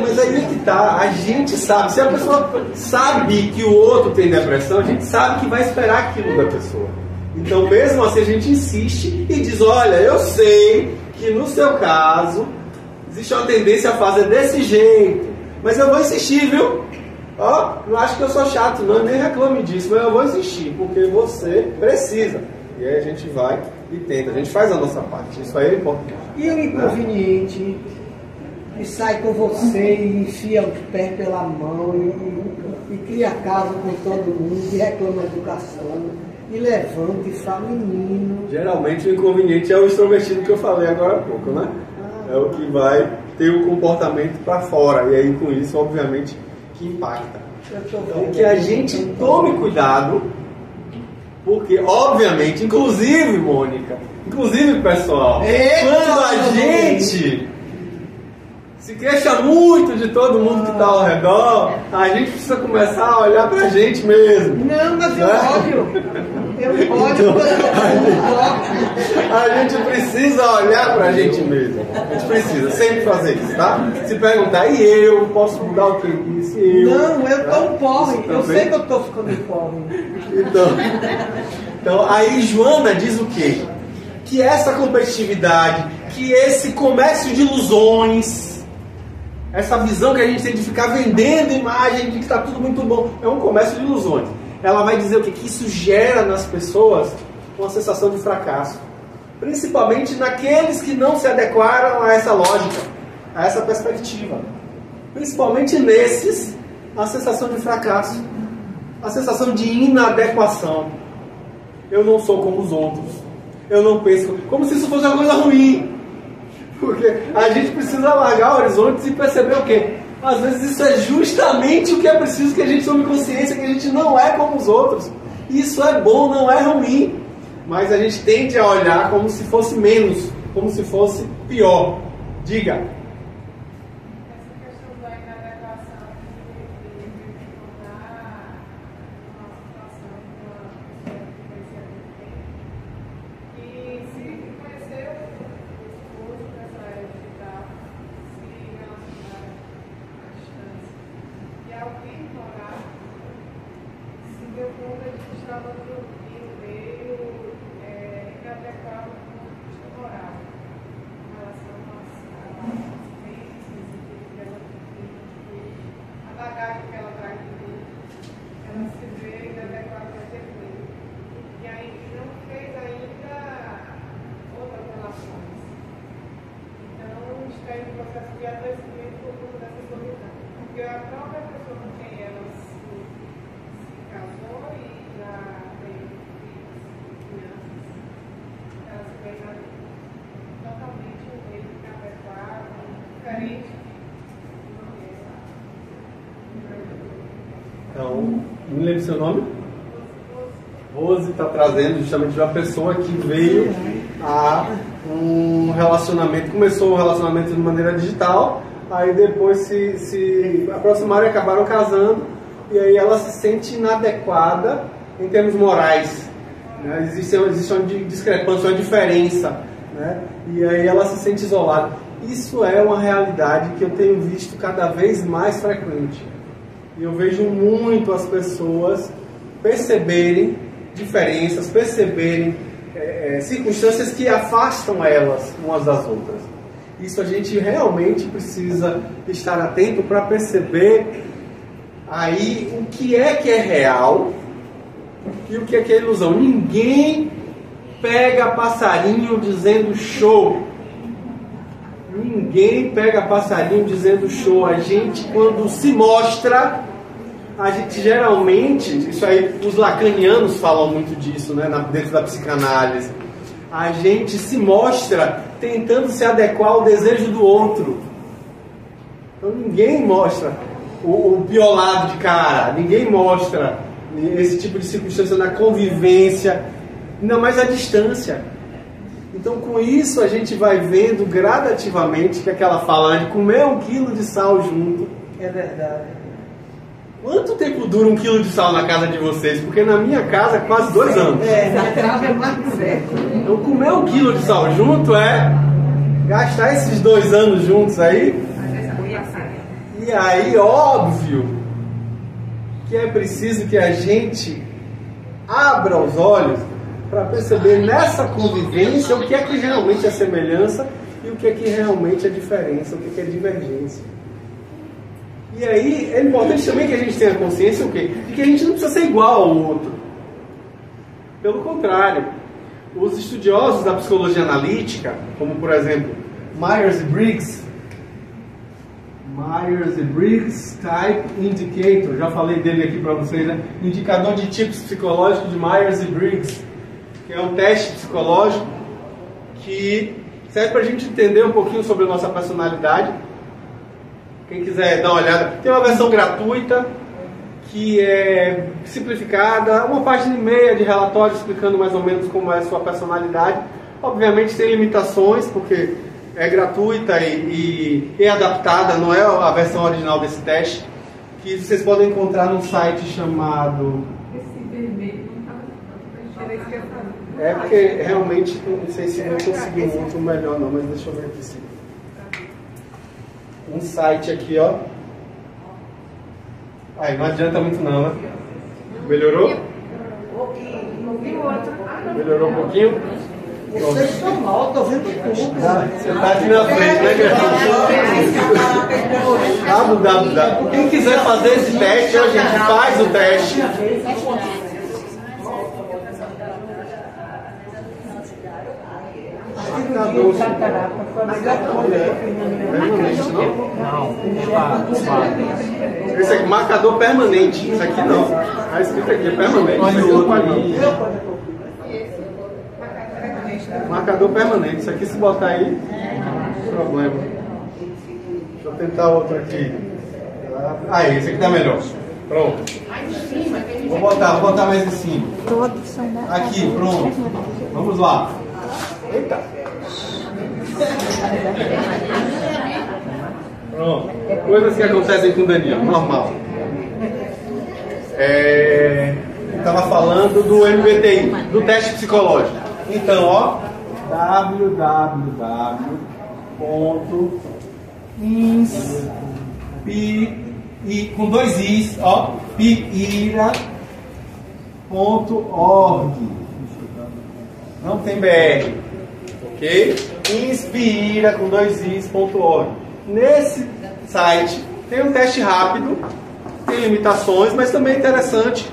Mas aí é que tá, a gente sabe, se a pessoa sabe que o outro tem depressão, a gente sabe que vai esperar aquilo da pessoa. Então mesmo assim a gente insiste e diz, olha, eu sei que no seu caso existe uma tendência a fazer desse jeito, mas eu vou insistir, viu? Ó, não acho que eu sou chato não, nem reclame disso, mas eu vou insistir, porque você precisa. E aí a gente vai e tenta, a gente faz a nossa parte, isso aí é importante. E o inconveniente que sai com você e enfia o pé pela mão e cria casa com todo mundo e reclama a educação e levanta e fala, menino. Geralmente o inconveniente é o extrovertido que eu falei agora há pouco, né? É o que vai ter o comportamento para fora e aí com isso, obviamente, que impacta. Então que a gente tome cuidado, porque, obviamente, inclusive, Mônica, inclusive, pessoal, quando a gente se queixa muito de todo mundo que está ao redor, a gente precisa começar a olhar pra gente mesmo. Não, mas eu olho. Eu olho quando a gente precisa olhar pra gente mesmo. A gente precisa sempre fazer isso, tá? Se perguntar, e eu? Posso mudar o que eu disse? Não, eu tô um porre. Eu sei que eu tô ficando em porre. Então, aí Joana diz o quê? Que essa competitividade, que esse comércio de ilusões, essa visão que a gente tem de ficar vendendo imagem de que está tudo muito bom, é um comércio de ilusões. Ela vai dizer o quê? Que isso gera nas pessoas uma sensação de fracasso. Principalmente naqueles que não se adequaram a essa lógica, a essa perspectiva. Principalmente nesses, a sensação de fracasso, a sensação de inadequação. Eu não sou como os outros. Eu não penso como se isso fosse uma coisa ruim. Porque a gente precisa alargar horizontes e perceber o quê? Às vezes isso é justamente o que é preciso, que a gente tome consciência que a gente não é como os outros. Isso é bom, não é ruim. Mas a gente tende a olhar como se fosse menos, como se fosse pior. Diga. Então, me lembro seu nome? Rose está trazendo justamente uma pessoa que veio a um relacionamento, começou um relacionamento de maneira digital, aí depois se aproximaram e acabaram casando, e aí ela se sente inadequada em termos morais, né? Existe uma discrepância, uma diferença, né? E aí ela se sente isolada. Isso é uma realidade que eu tenho visto cada vez mais frequente. E eu vejo muito as pessoas perceberem diferenças, perceberem circunstâncias que afastam elas umas das outras. Isso a gente realmente precisa estar atento para perceber aí o que é real e o que é ilusão. Ninguém pega passarinho dizendo show. Ninguém pega passarinho dizendo show. A gente, quando se mostra, a gente geralmente, isso aí, os lacanianos falam muito disso, né, dentro da psicanálise. A gente se mostra tentando se adequar ao desejo do outro. Então ninguém mostra o piolado de cara, ninguém mostra esse tipo de circunstância na convivência, ainda mais à distância. Então com isso a gente vai vendo gradativamente que aquela fala de comer 1 quilo de sal junto. É verdade. Quanto tempo dura 1 quilo de sal na casa de vocês? Porque na minha casa é quase 2 anos. Na casa é mais que certo. Então comer 1 quilo de sal junto é gastar esses 2 anos juntos aí. E aí, óbvio, que é preciso que a gente abra os olhos para perceber nessa convivência o que é que realmente é semelhança e o que é que realmente é diferença, o que é divergência. E aí é importante também que a gente tenha consciência o quê? De que a gente não precisa ser igual ao outro. Pelo contrário, os estudiosos da psicologia analítica, como por exemplo Myers-Briggs Type Indicator, já falei dele aqui para vocês, né? Indicador de tipos psicológicos de Myers-Briggs, que é um teste psicológico que serve para a gente entender um pouquinho sobre a nossa personalidade. Quem quiser dar uma olhada, tem uma versão gratuita que é simplificada, 1,5 página de relatório explicando mais ou menos como é a sua personalidade. Obviamente tem limitações, porque é gratuita e adaptada, não é a versão original desse teste, que vocês podem encontrar num site chamado... É porque realmente não sei se não consegui muito melhor não, mas deixa eu ver aqui sim. Um site aqui, ó. Aí, não adianta muito não, né? Melhorou? Melhorou um pouquinho? Vocês estão mal, estou vendo tudo. Você está aqui na frente, né, Quem quiser fazer esse teste, a gente faz o teste. Permanente, não? Esse aqui, marcador permanente. Isso aqui não. Está escrito aqui, é permanente. Marcador permanente. Isso aqui, se botar aí, não tem problema. Deixa eu tentar outro aqui. Aí, esse aqui tá melhor. Pronto. Vou botar mais em cima. Aqui, pronto. Vamos lá. Eita. Pronto. Coisas que acontecem com o Daniel, normal. Estava falando do MBTI, do teste psicológico. Então, ó, com 2 i's, ó, pira.org. Não tem BR, ok? Inspira com 2 i's.org. Nesse site tem um teste rápido, tem limitações, mas também é interessante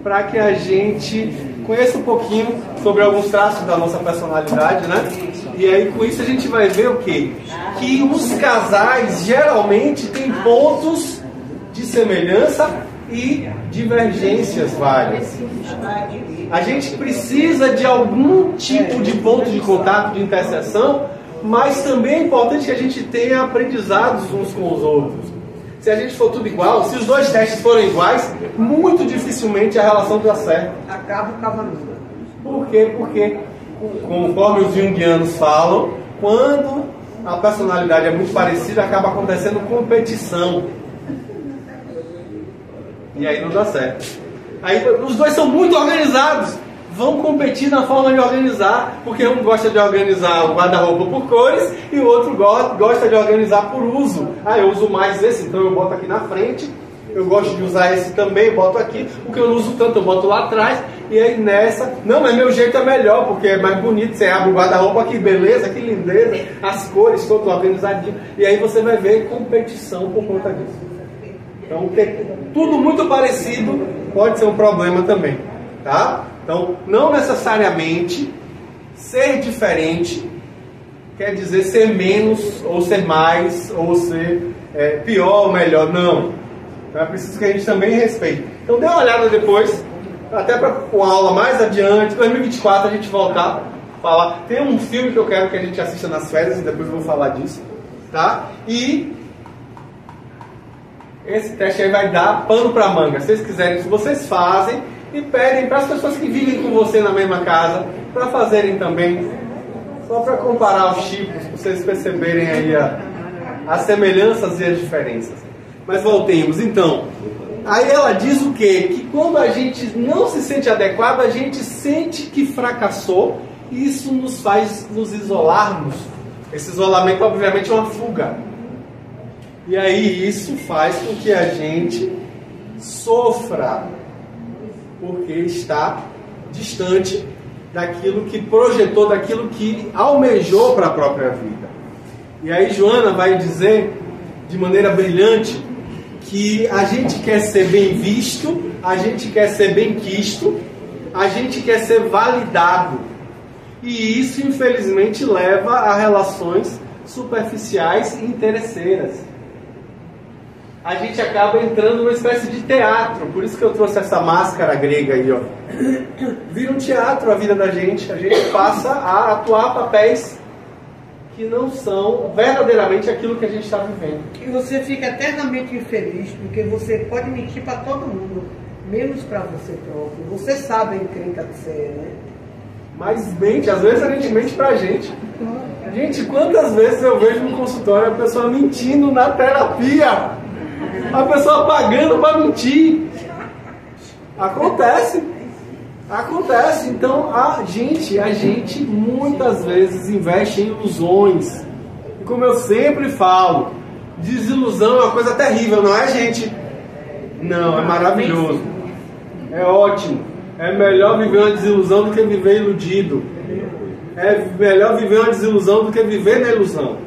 para que a gente conheça um pouquinho sobre alguns traços da nossa personalidade, né? E aí com isso a gente vai ver o quê? Que os casais geralmente têm pontos de semelhança e divergências várias. A gente precisa de algum tipo de ponto de contato, de interseção, mas também é importante que a gente tenha aprendizados uns com os outros. Se a gente for tudo igual, se os dois testes forem iguais, muito dificilmente a relação dá certo. Acaba o cavalinho. Por quê? Porque, conforme os junguianos falam, quando a personalidade é muito parecida, acaba acontecendo competição. E aí não dá certo. Aí os dois são muito organizados, vão competir na forma de organizar, porque um gosta de organizar o guarda-roupa por cores e o outro gosta de organizar por uso. Ah, eu uso mais esse, então eu boto aqui na frente. Eu gosto de usar esse também, boto aqui. O que eu não uso tanto, eu boto lá atrás. E aí nessa, não, mas meu jeito é melhor, porque é mais bonito. Você abre o guarda-roupa, que beleza, que lindeza. As cores todas organizadinhas. E aí você vai ver competição por conta disso. Então, tudo muito parecido pode ser um problema também, tá? Então, não necessariamente ser diferente quer dizer ser menos, ou ser mais, ou ser pior ou melhor. Não. Então, é preciso que a gente também respeite. Então, dê uma olhada depois, até para uma aula mais adiante, 2024, a gente voltar a falar. Tem um filme que eu quero que a gente assista nas férias, e depois eu vou falar disso, tá? E esse teste aí vai dar pano para manga. Se vocês quiserem, se vocês fazem e pedem para as pessoas que vivem com você na mesma casa para fazerem também, só para comparar os tipos, para vocês perceberem aí as semelhanças e as diferenças. Mas voltemos, então. Aí ela diz o quê? Que quando a gente não se sente adequado, a gente sente que fracassou, e isso nos faz nos isolarmos. Esse isolamento, obviamente, é uma fuga. E aí isso faz com que a gente sofra, porque está distante daquilo que projetou, daquilo que almejou para a própria vida. E aí Joana vai dizer, de maneira brilhante, que a gente quer ser bem visto, a gente quer ser bem quisto, a gente quer ser validado. E isso, infelizmente, leva a relações superficiais e interesseiras. A gente acaba entrando numa espécie de teatro. Por isso que eu trouxe essa máscara grega aí, ó. Vira um teatro a vida da gente. A gente passa a atuar papéis que não são verdadeiramente aquilo que a gente está vivendo. E você fica eternamente infeliz, porque você pode mentir para todo mundo, menos para você próprio. Você sabe a encrenca que você é, né? Mas mente, às vezes a gente mente pra gente. Gente, quantas vezes eu vejo no consultório a pessoa mentindo na terapia? A pessoa pagando para mentir. Acontece. Acontece. Então a gente muitas vezes investe em ilusões. E como eu sempre falo, desilusão é uma coisa terrível, não é, gente? Não, é maravilhoso. É ótimo. É melhor viver uma desilusão do que viver iludido. É melhor viver uma desilusão do que viver na ilusão.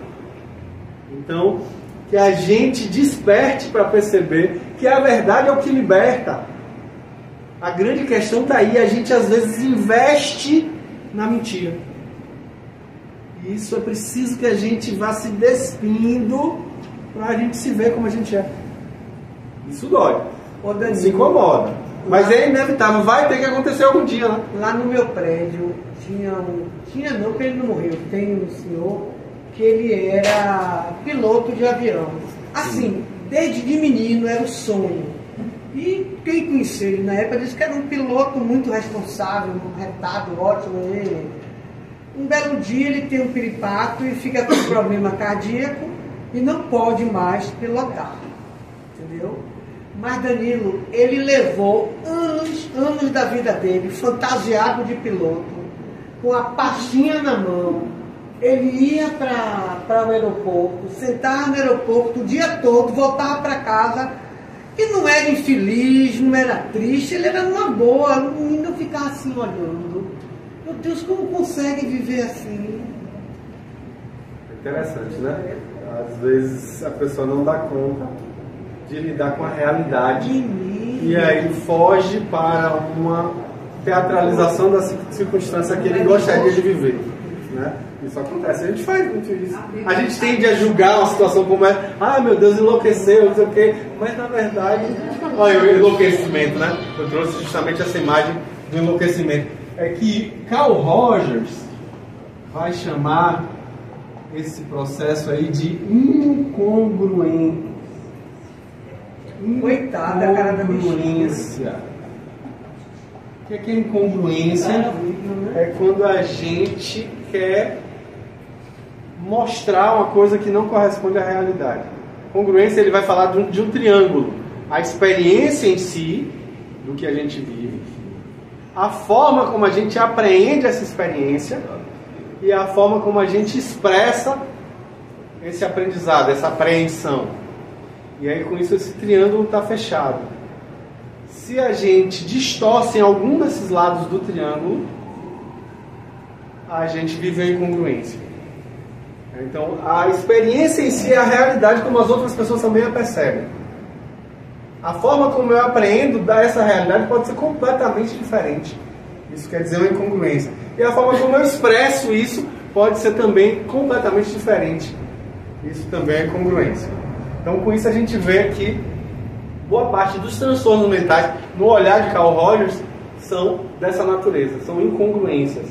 Então, que a gente desperte para perceber que a verdade é o que liberta. A grande questão está aí, a gente às vezes investe na mentira. E isso é preciso que a gente vá se despindo para a gente se ver como a gente é. Isso dói, se incomoda, mas é inevitável, vai ter que acontecer algum dia, né? Lá no meu prédio tinha não, porque ele não morreu, tem um senhor que ele era piloto de avião. Assim, desde de menino era o sonho. E quem conhecia ele na época disse que era um piloto muito responsável, um retado, ótimo. Ele. Um belo dia ele tem um piripaque e fica com problema cardíaco e não pode mais pilotar. Entendeu? Mas Danilo, ele levou anos da vida dele, fantasiado de piloto, com a pastinha na mão. Ele ia para o aeroporto, sentava no aeroporto o dia todo, voltava para casa e não era infeliz, não era triste, ele era numa boa, o menino ficava assim olhando. Meu Deus, como consegue viver assim? Interessante, né? Às vezes a pessoa não dá conta de lidar com a realidade e aí foge para uma teatralização da circunstância que ele gostaria de viver, né? Isso acontece, a gente faz muito isso. A gente tende a julgar uma situação como é, ah, meu Deus, enlouqueceu, não sei o quê, mas na verdade, olha, o enlouquecimento, né? Eu trouxe justamente essa imagem do enlouquecimento. É que Carl Rogers vai chamar esse processo aí de incongruência. Coitada, a cara da bichinha. Incongruência. O que é incongruência? É quando a gente quer mostrar uma coisa que não corresponde à realidade. Congruência, ele vai falar de um triângulo. A experiência em si, do que a gente vive, a forma como a gente apreende essa experiência e a forma como a gente expressa esse aprendizado, essa apreensão. E aí com isso esse triângulo está fechado. Se a gente distorce em algum desses lados do triângulo, a gente vive a incongruência. Então a experiência em si é a realidade como as outras pessoas também a percebem. A forma como eu apreendo dessa realidade pode ser completamente diferente. Isso quer dizer uma incongruência. E a forma como eu expresso isso pode ser também completamente diferente. Isso também é incongruência. Então com isso a gente vê que boa parte dos transtornos mentais, no olhar de Carl Rogers, são dessa natureza, são incongruências.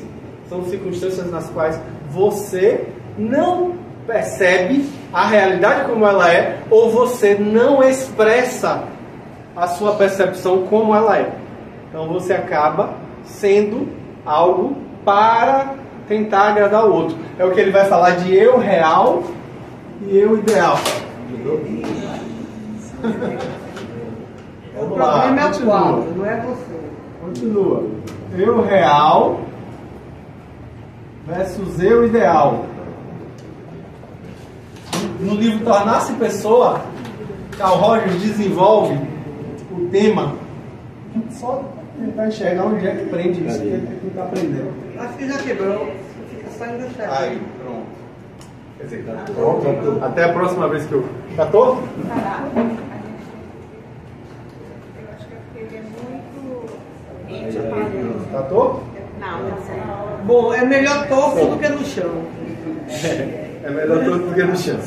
São circunstâncias nas quais você não percebe a realidade como ela é, ou você não expressa a sua percepção como ela é. Então você acaba sendo algo para tentar agradar o outro. É o que ele vai falar de eu real e eu ideal. O problema é o quadro, não é você. Continua. Eu real versus eu ideal. No livro Tornar-se Pessoa, Carl Rogers desenvolve o tema. Só tentar enxergar onde é que prende isso, que ele está aprendendo. Acho que já quebrou. Fica só enganchado. Aí, pronto. Quer dizer, tá pronto. Até a próxima vez que eu... Tá torto? Tá torto? Não, tá certo. Bom, é melhor torto do que no chão. É melhor torto do que no chão.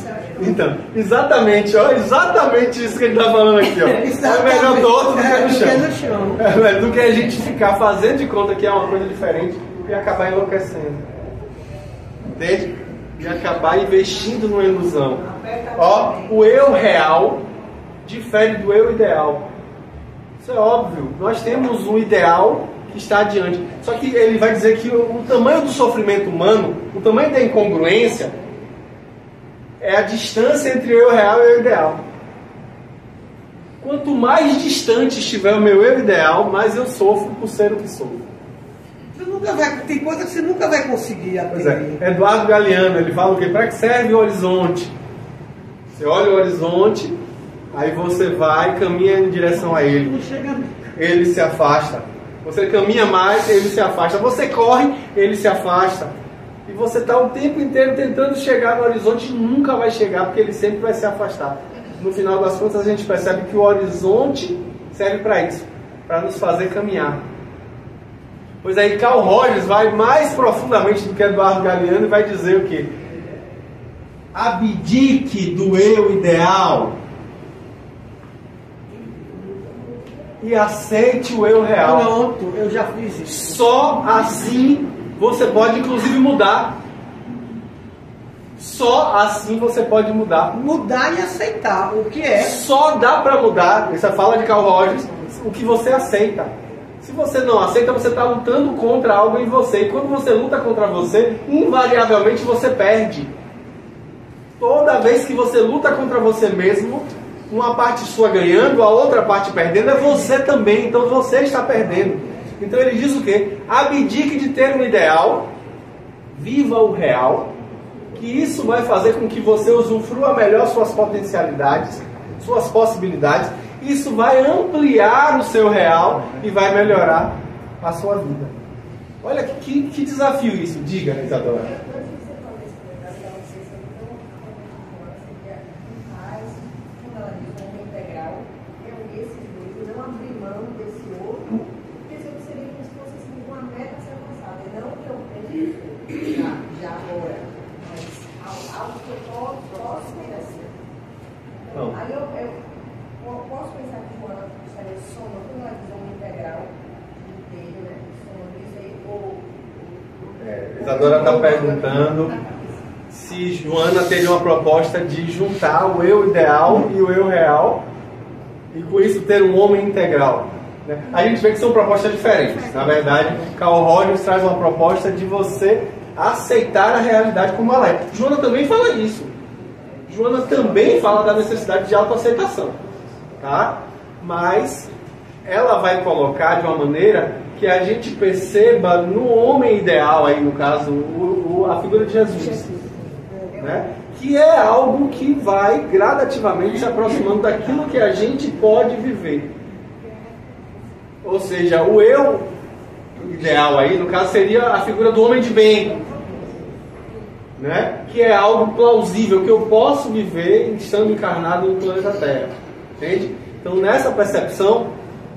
Então, exatamente, ó, exatamente isso que ele está falando aqui, ó. É melhor torto do que no chão. É do que a gente ficar fazendo de conta que é uma coisa diferente e acabar enlouquecendo. Entende? E acabar investindo numa ilusão. Ó, o eu real difere do eu ideal. Isso é óbvio. Nós temos um ideal que está adiante. Só que ele vai dizer que o tamanho do sofrimento humano, o tamanho da incongruência, é a distância entre o eu real e o eu ideal. Quanto mais distante estiver o meu eu ideal, mais eu sofro por ser o que sou. Você nunca vai, tem coisa que você nunca vai conseguir atender. Pois é. Eduardo Galeano, ele fala o quê? Para que serve o horizonte? Você olha o horizonte, aí você vai e caminha em direção a ele. Não chega... Ele se afasta. Você caminha mais, ele se afasta. Você corre, ele se afasta. E você está o tempo inteiro tentando chegar no horizonte e nunca vai chegar, porque ele sempre vai se afastar. No final das contas, a gente percebe que o horizonte serve para isso, para nos fazer caminhar. Pois aí, Carl Rogers vai mais profundamente do que Eduardo Galeano e vai dizer o quê? Abdique do eu ideal e aceite o eu real. Pronto, eu já fiz isso. Só assim você pode, inclusive, mudar. Só assim você pode mudar. Mudar e aceitar o que é. Só dá para mudar, essa fala de Carl Rogers, o que você aceita. Se você não aceita, você está lutando contra algo em você. E quando você luta contra você, invariavelmente você perde. Toda vez que você luta contra você mesmo, uma parte sua ganhando, a outra parte perdendo, é você também. Então você está perdendo. Então ele diz o quê? Abdique de ter um ideal, viva o real, que isso vai fazer com que você usufrua melhor suas potencialidades, suas possibilidades. Isso vai ampliar o seu real e vai melhorar a sua vida. Olha que desafio isso. Diga, Isadora. Não. Aí eu posso pensar que uma soma com uma visão integral inteiro, né? Soma isso aí, Isadora está perguntando se Joana teria uma proposta de juntar o eu ideal e o eu real e com isso ter um homem integral. Né? A gente vê que são propostas diferentes. Na verdade, Carl Rogers traz uma proposta de você aceitar a realidade como ela é. Joana também fala isso. Joana também fala da necessidade de autoaceitação. Tá? Mas ela vai colocar de uma maneira que a gente perceba no homem ideal, aí no caso, a figura de Jesus. Né? Que é algo que vai gradativamente se aproximando daquilo que a gente pode viver. Ou seja, o eu ideal aí, no caso, seria a figura do homem de bem. Né? Que é algo plausível, que eu posso viver estando encarnado no planeta Terra. Entende? Então, nessa percepção,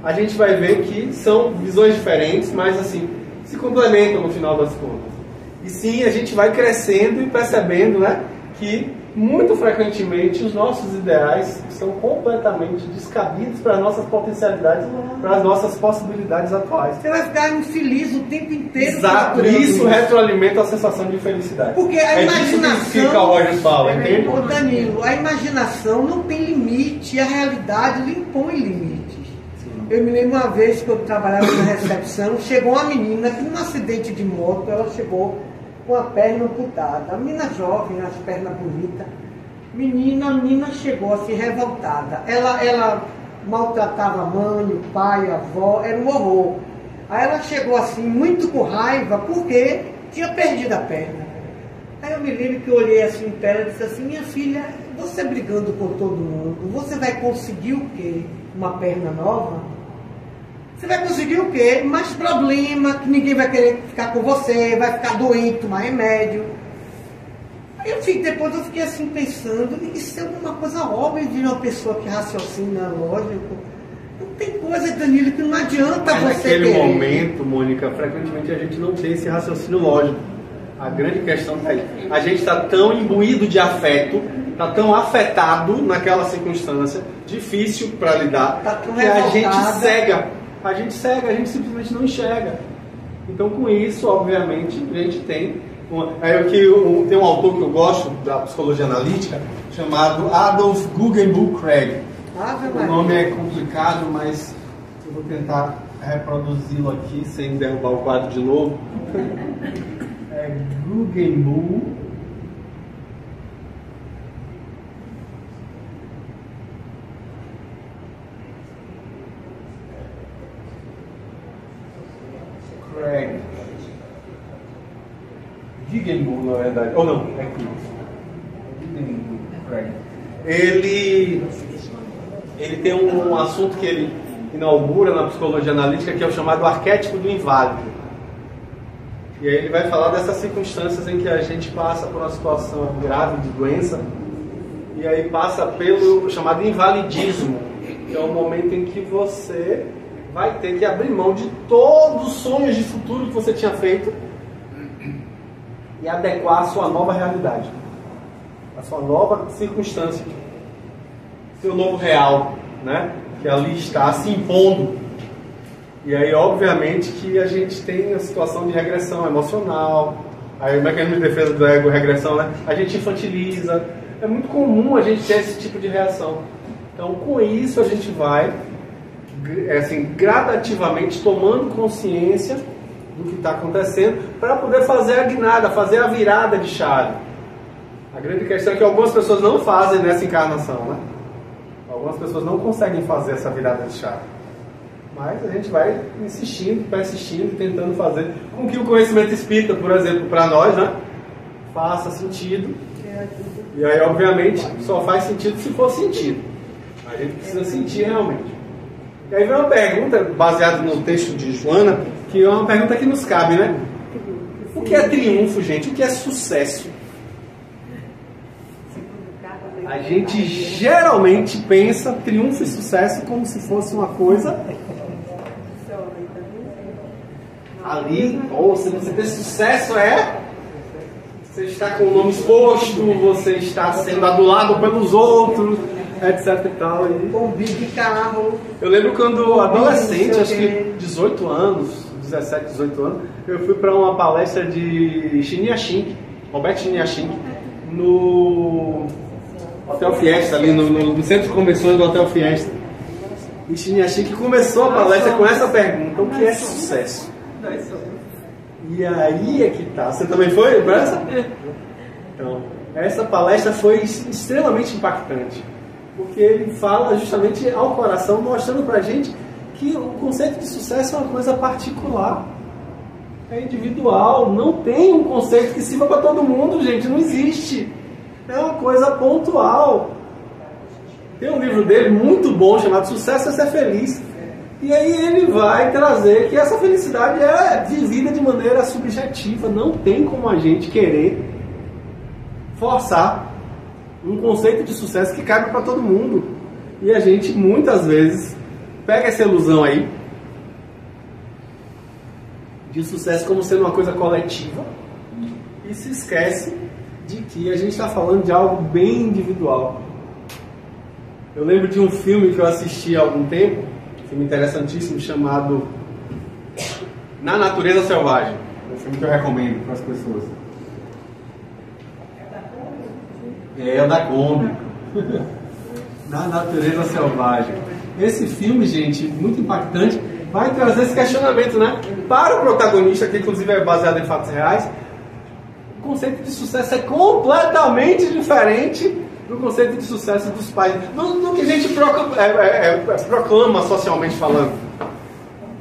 a gente vai ver que são visões diferentes, mas assim, se complementam no final das contas. E sim, a gente vai crescendo e percebendo, né, que muito frequentemente os nossos ideais são completamente descabidos para as nossas potencialidades, para as nossas possibilidades atuais. Você vai ficar infeliz o tempo inteiro. Exato, isso retroalimenta a sensação de felicidade. Porque a imaginação... Que Carl Rogers fala, entende? Ô Danilo, a imaginação não tem limite, a realidade lhe impõe limites. Eu me lembro uma vez que eu trabalhava na recepção, chegou uma menina que num acidente de moto, ela chegou com a perna amputada. A menina jovem, as pernas bonitas. A menina chegou assim, revoltada. Ela maltratava a mãe, o pai, a avó, era um horror. Aí ela chegou assim, muito com raiva, porque tinha perdido a perna. Aí eu me lembro que eu olhei assim para ela e disse assim, minha filha, você brigando com todo mundo, você vai conseguir o quê? Uma perna nova? Você vai conseguir o quê? Mais problema, que ninguém vai querer ficar com você, vai ficar doente, tomar remédio. Aí depois eu fiquei assim pensando, isso é uma coisa óbvia de uma pessoa que raciocina lógico. Não tem coisa, Danilo, que não adianta você naquele momento, Mônica, frequentemente a gente não tem esse raciocínio lógico. A grande questão está aí. A gente está tão imbuído de afeto, está tão afetado naquela circunstância, difícil para lidar, que a gente cega. A gente simplesmente não enxerga. Então, com isso, obviamente, a gente tem... tem um autor que eu gosto, da psicologia analítica, chamado Adolf Guggenbuch Craig. O nome é complicado, mas eu vou tentar reproduzi-lo aqui, sem derrubar o quadro de novo. É Guggenbuch. Guggenbuch, na verdade. Ou não, é aqui. Ele tem um assunto que ele inaugura na psicologia analítica, que é o chamado arquétipo do inválido. E aí ele vai falar dessas circunstâncias em que a gente passa por uma situação grave de doença, e aí passa pelo chamado invalidismo, que é o momento em que você vai ter que abrir mão de todos os sonhos de futuro que você tinha feito e adequar a sua nova realidade, a sua nova circunstância, seu novo real, né? Que ali está se impondo. E aí, obviamente, que a gente tem a situação de regressão emocional, aí o mecanismo de defesa do ego, regressão, né? A gente infantiliza. É muito comum a gente ter esse tipo de reação. Então, com isso, a gente vai assim, gradativamente tomando consciência do que está acontecendo para poder fazer a guinada, fazer a virada de chave. A grande questão é que algumas pessoas não fazem nessa encarnação, né? Algumas pessoas não conseguem fazer essa virada de chave. Mas a gente vai insistindo, persistindo, tentando fazer com que o conhecimento espírita, por exemplo, para nós, né, faça sentido. E aí, obviamente, só faz sentido se for sentido. A gente precisa sentir realmente. E aí vem uma pergunta, baseada no texto de Joana, que é uma pergunta que nos cabe, né? O que é triunfo, gente? O que é sucesso? A gente geralmente pensa triunfo e sucesso como se fosse uma coisa ali, ou se você ter sucesso você está com o nome exposto, você está sendo adulado pelos outros, etc e tal. Com big carro. Eu lembro quando adolescente, acho que 18 anos, 17, 18 anos, eu fui para uma palestra de Chiniachink, Roberto Chiniachink, no Hotel Fiesta, ali no centro de convenções do Hotel Fiesta. E Chiniachik começou a palestra com essa pergunta: o que é sucesso? E aí é que tá. Você também foi, Bressa? Então, essa palestra foi extremamente impactante, porque ele fala justamente ao coração, mostrando pra gente que o conceito de sucesso é uma coisa particular, é individual, não tem um conceito que sirva para todo mundo, gente, não existe. É uma coisa pontual. Tem um livro dele muito bom chamado Sucesso é Ser Feliz. E aí ele vai trazer que essa felicidade é vivida de maneira subjetiva. Não tem como a gente querer forçar um conceito de sucesso que cabe para todo mundo. E a gente muitas vezes pega essa ilusão aí de sucesso como sendo uma coisa coletiva e se esquece de que a gente está falando de algo bem individual. Eu lembro de um filme que eu assisti há algum tempo, um filme interessantíssimo, chamado Na Natureza Selvagem. É um filme que eu recomendo para as pessoas. É da Kombi. Na Natureza Selvagem. Esse filme, gente, muito impactante, vai trazer esse questionamento, né? Para o protagonista, que inclusive é baseado em fatos reais, o conceito de sucesso é completamente diferente do conceito de sucesso dos pais. No que a gente proclama socialmente falando.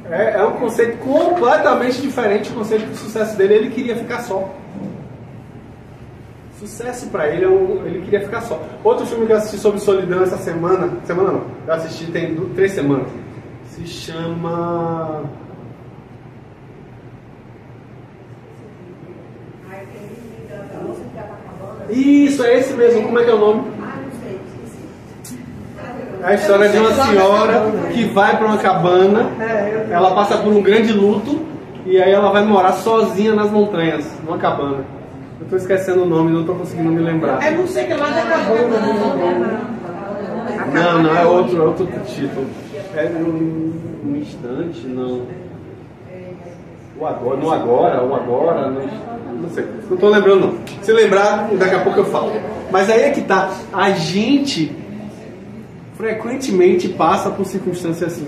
É um conceito completamente diferente do conceito de sucesso dele. Ele queria ficar só. Sucesso para ele ele queria ficar só. Outro filme que eu assisti sobre solidão essa semana não, eu assisti tem 3 semanas, se chama isso, é esse mesmo, como é que é o nome? É a história de uma senhora que vai para uma cabana, ela passa por um grande luto e aí ela vai morar sozinha nas montanhas, numa cabana. Eu estou esquecendo o nome, não estou conseguindo me lembrar. É não sei que lá da cabana. Não, é outro título. É um instante, não. O agora, não sei. Não estou lembrando não. Se lembrar, daqui a pouco eu falo. Mas aí é que tá. A gente frequentemente passa por circunstâncias assim.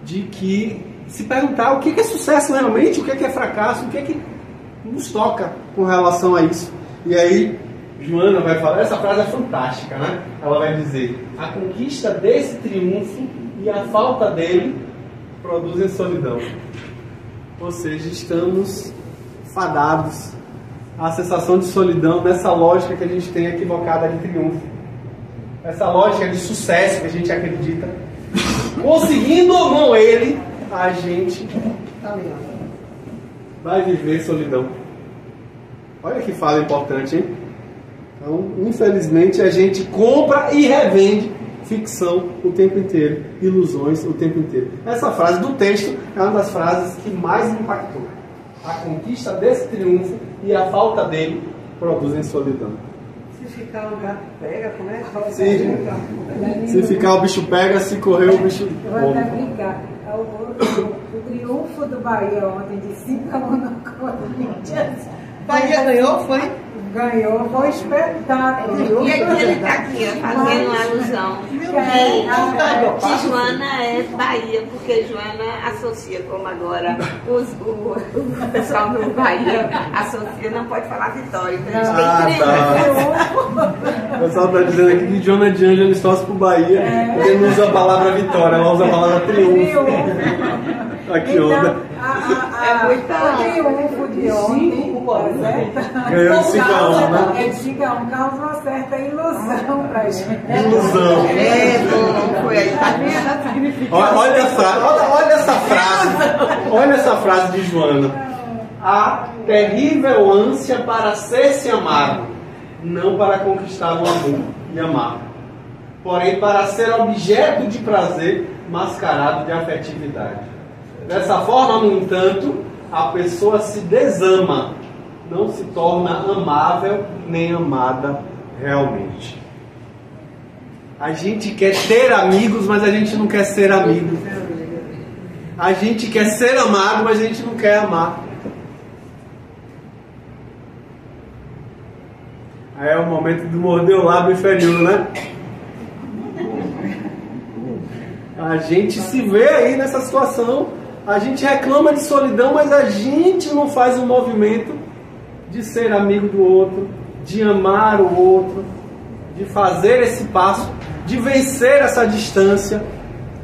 De que se perguntar o que é sucesso realmente, o que é fracasso, o que é que nos toca com relação a isso. E aí Joana vai falar, essa frase é fantástica, né? Ela vai dizer: a conquista desse triunfo e a falta dele produzem solidão. Ou seja, estamos fadados à sensação de solidão nessa lógica que a gente tem equivocada de triunfo, essa lógica de sucesso que a gente acredita. Conseguindo ou não ele, a gente vai viver solidão. Olha que fala importante, hein? Então, infelizmente, a gente compra e revende ficção o tempo inteiro, ilusões o tempo inteiro. Essa frase do texto é uma das frases que mais me impactou. A conquista desse triunfo e a falta dele produzem solidão. Se ficar o gato pega, como é? Se ficar o bicho pega, se correr o bicho eu vou até brincar. O triunfo do Bahia ontem de 5 a 1 no Corinthians. Bahia ganhou, foi? Ganhou, foi espetáculo. E aqui ele está aqui, fazendo uma alusão. Que Joana é Bahia, porque Joana associa, como agora o pessoal do Bahia associa, não pode falar Vitória. Então a gente tem O pessoal está dizendo aqui que Joana de Ângeles torce pro Bahia, porque não usa a palavra vitória, ela usa a palavra triunfo. Aqui, onda. O triunfo de ontem, ganhou de 5 a 1, né? É de 5 a 1, causa uma certa ilusão pra gente. Ilusão. foi aí, tá vendo? Olha essa frase de Joana. A terrível ânsia para ser-se amado, não para conquistar o amor e amar, porém para ser objeto de prazer mascarado de afetividade. Dessa forma, no entanto, a pessoa se desama, não se torna amável nem amada realmente. A gente quer ter amigos, mas a gente não quer ser amigo. A gente quer ser amado, mas a gente não quer amar. Aí é o momento de morder o lábio inferior, né? A gente se vê aí nessa situação, a gente reclama de solidão, mas a gente não faz um movimento de ser amigo do outro, de amar o outro, de fazer esse passo, de vencer essa distância.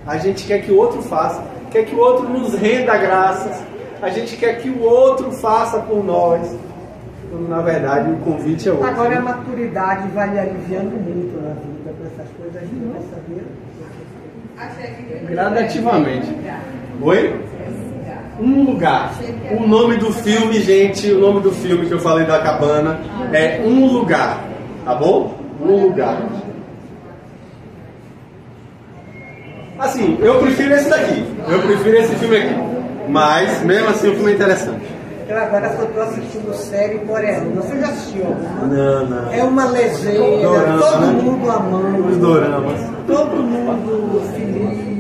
A gente quer que o outro faça, quer que o outro nos renda graças, a gente quer que o outro faça por nós. Quando, na verdade, o convite é outro. Agora a maturidade vai lhe aliviando muito na vida com essas coisas, a gente vai saber. Gradativamente. Oi? Um lugar. O nome do filme, gente, o nome do filme que eu falei da cabana é Um Lugar. Tá bom? Um Lugar. Assim, eu prefiro esse daqui. Eu prefiro esse filme aqui. Mas, mesmo assim, o filme é interessante. Eu agora só estou assistindo série coreana. Você já assistiu? Não. É uma legenda, Dorama, todo né? mundo amando. Os doramas. Todo mundo feliz.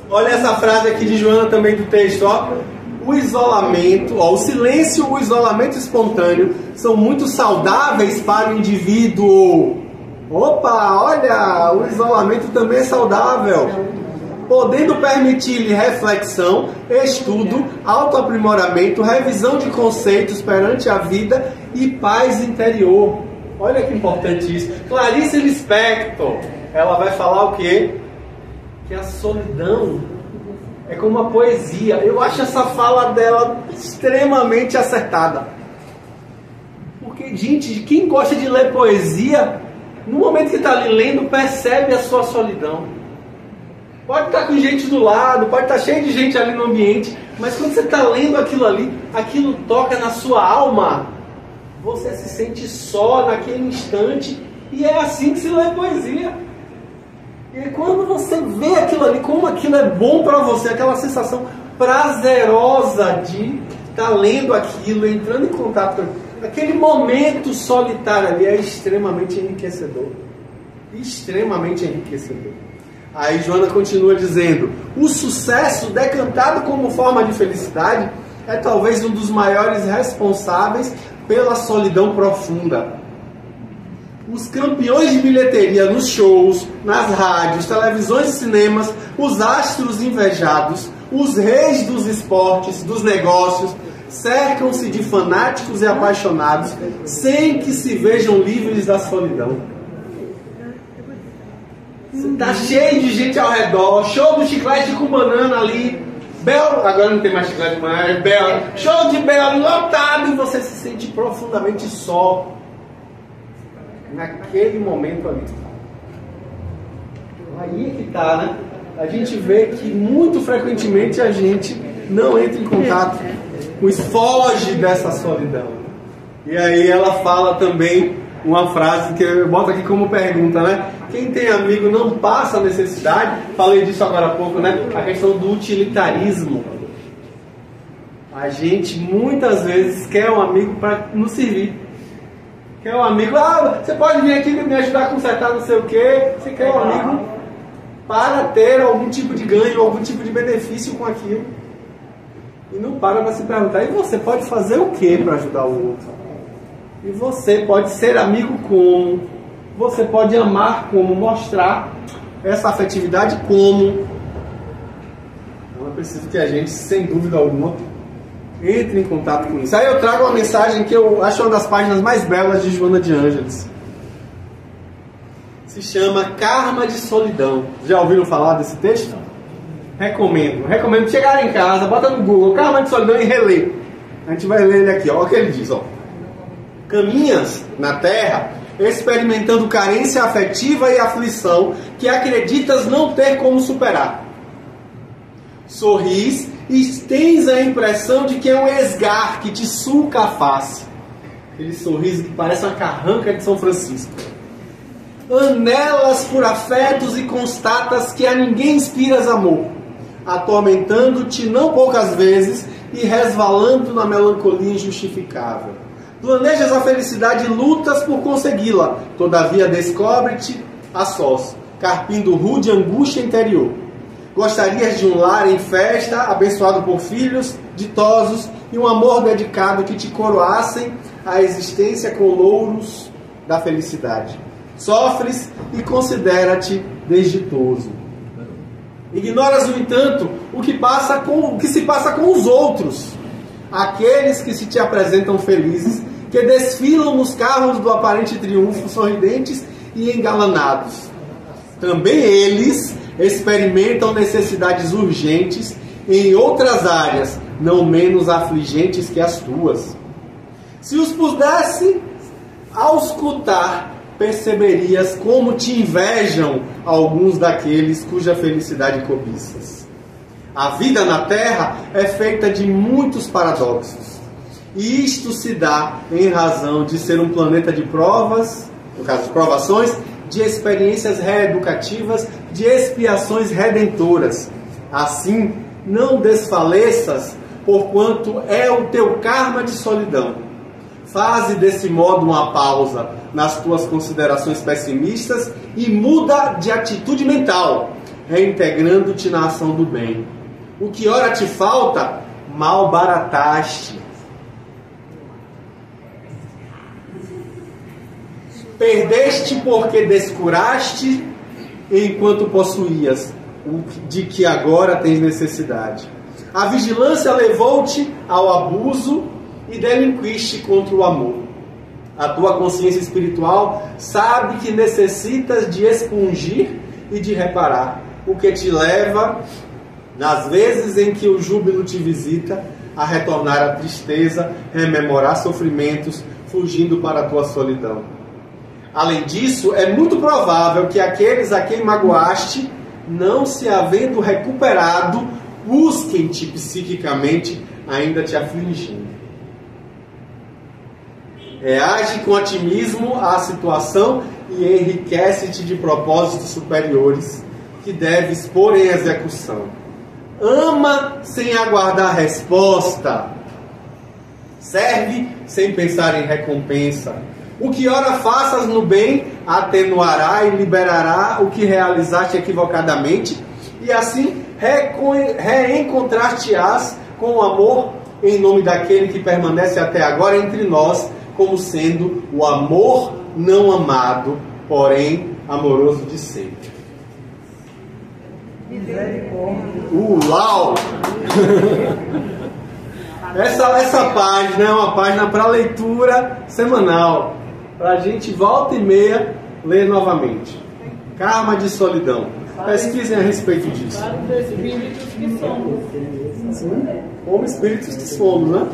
Olha essa frase aqui de Joana também do texto, ó. O isolamento, ó, o silêncio, o isolamento espontâneo são muito saudáveis para o indivíduo. Opa, olha, o isolamento também é saudável, podendo permitir-lhe reflexão, estudo, autoaprimoramento, revisão de conceitos perante a vida e paz interior. Olha que importante isso. Clarice Lispector, ela vai falar o quê? Que a solidão é como uma poesia. Eu acho essa fala dela extremamente acertada. Porque, gente, quem gosta de ler poesia, no momento que está ali lendo, percebe a sua solidão. Pode estar com gente do lado, pode estar cheio de gente ali no ambiente, mas quando você está lendo aquilo ali, aquilo toca na sua alma. Você se sente só naquele instante, e é assim que se lê poesia. E quando você vê aquilo ali, como aquilo é bom para você, aquela sensação prazerosa de estar lendo aquilo, entrando em contato com aquele momento solitário ali, é extremamente enriquecedor. Extremamente enriquecedor. Aí Joana continua dizendo: o sucesso, decantado como forma de felicidade, é talvez um dos maiores responsáveis pela solidão profunda. Os campeões de bilheteria nos shows, nas rádios, televisões e cinemas, os astros invejados, os reis dos esportes, dos negócios, cercam-se de fanáticos e apaixonados, sem que se vejam livres da solidão. Está cheio de gente ao redor, show do Chiclete com Banana ali, Bel, agora não tem mais Chiclete com Banana, é Bel, show de Bel lotado, e você se sente profundamente só naquele momento ali. Aí é que tá, né? A gente vê que muito frequentemente a gente não entra em contato, foge dessa solidão. E aí ela fala também uma frase que eu boto aqui como pergunta, né? Quem tem amigo não passa necessidade. Falei disso agora há pouco, né? A questão do utilitarismo. A gente muitas vezes quer um amigo para nos servir. Quer um amigo, você pode vir aqui me ajudar a consertar não sei o quê. Você quer um amigo para ter algum tipo de ganho, algum tipo de benefício com aquilo. E não para se perguntar, e você pode fazer o que para ajudar o outro? E você pode ser amigo como? Você pode amar como? Mostrar essa afetividade como? Então é preciso que a gente, sem dúvida alguma, entre em contato com isso. Aí eu trago uma mensagem que eu acho uma das páginas mais belas de Joana de Ângeles. Se chama Karma de Solidão. Já ouviram falar desse texto? Recomendo chegar em casa, bota no Google Karma de Solidão e relê. A gente vai ler ele aqui, ó. Olha o que ele diz, ó. Caminhas na terra experimentando carência afetiva e aflição que acreditas não ter como superar. Sorris e tens a impressão de que é um esgar que te sulca a face. Aquele sorriso que parece uma carranca de São Francisco. Anelas por afetos e constatas que a ninguém inspiras amor, atormentando-te não poucas vezes e resvalando na melancolia injustificável. Planejas a felicidade e lutas por consegui-la, todavia descobre-te a sós, carpindo rude angústia interior. Gostarias de um lar em festa, abençoado por filhos ditosos e um amor dedicado que te coroassem a existência com louros da felicidade. Sofres e considera-te desditoso. Ignoras, no entanto, o que se passa com os outros, aqueles que se te apresentam felizes, que desfilam nos carros do aparente triunfo, sorridentes e engalanados. Também eles experimentam necessidades urgentes em outras áreas, não menos afligentes que as tuas. Se os pudesse auscultar, perceberias como te invejam alguns daqueles cuja felicidade cobiças. A vida na Terra é feita de muitos paradoxos. E isto se dá em razão de ser um planeta de provas, no caso de provações, de experiências reeducativas, de expiações redentoras. Assim, não desfaleças, porquanto é o teu karma de solidão. Faze desse modo uma pausa nas tuas considerações pessimistas e muda de atitude mental, reintegrando-te na ação do bem. O que ora te falta, mal barataste. Perdeste porque descuraste enquanto possuías, de que agora tens necessidade. A vigilância levou-te ao abuso e delinquiste contra o amor. A tua consciência espiritual sabe que necessitas de expungir e de reparar, o que te leva, nas vezes em que o júbilo te visita, a retornar à tristeza, rememorar sofrimentos, fugindo para a tua solidão. Além disso, é muito provável que aqueles a quem magoaste, não se havendo recuperado, busquem-te psiquicamente, ainda te afligindo. Reage com otimismo à situação e enriquece-te de propósitos superiores que deves pôr em execução. Ama sem aguardar resposta. Serve sem pensar em recompensa. O que ora faças no bem atenuará e liberará o que realizaste equivocadamente, e assim reencontrar-te-ás com o amor em nome daquele que permanece até agora entre nós, como sendo o amor não amado, porém amoroso de sempre. Uau! Essa página é uma página para leitura semanal, para a gente volta e meia ler novamente. Karma de solidão. Pesquisem a respeito disso. Para os espíritos que somos. Sim, como espíritos que somos, né?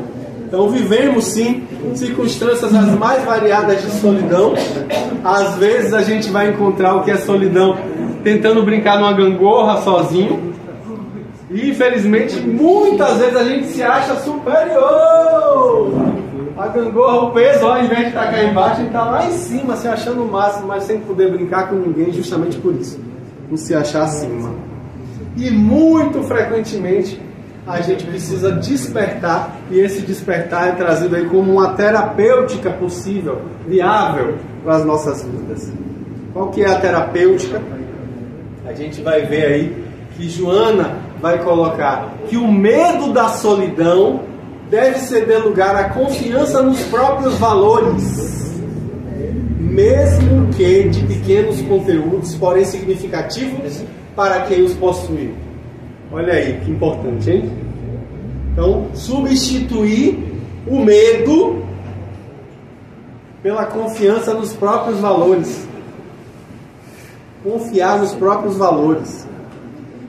Então vivemos sim circunstâncias as mais variadas de solidão. Às vezes a gente vai encontrar o que é solidão tentando brincar numa gangorra sozinho. E infelizmente muitas vezes a gente se acha superior. A gangorra, o peso, ao invés de estar cá embaixo, ele está lá em cima se achando o máximo, mas sem poder brincar com ninguém, justamente por isso, por se achar acima. E muito frequentemente a gente precisa despertar, e esse despertar é trazido aí como uma terapêutica possível, viável para as nossas vidas. Qual que é a terapêutica? A gente vai ver aí que Joana vai colocar que o medo da solidão deve ceder lugar à confiança nos próprios valores, mesmo que de pequenos conteúdos, porém significativos para quem os possui. Olha aí, que importante, hein? Então, substituir o medo pela confiança nos próprios valores. Confiar nos próprios valores.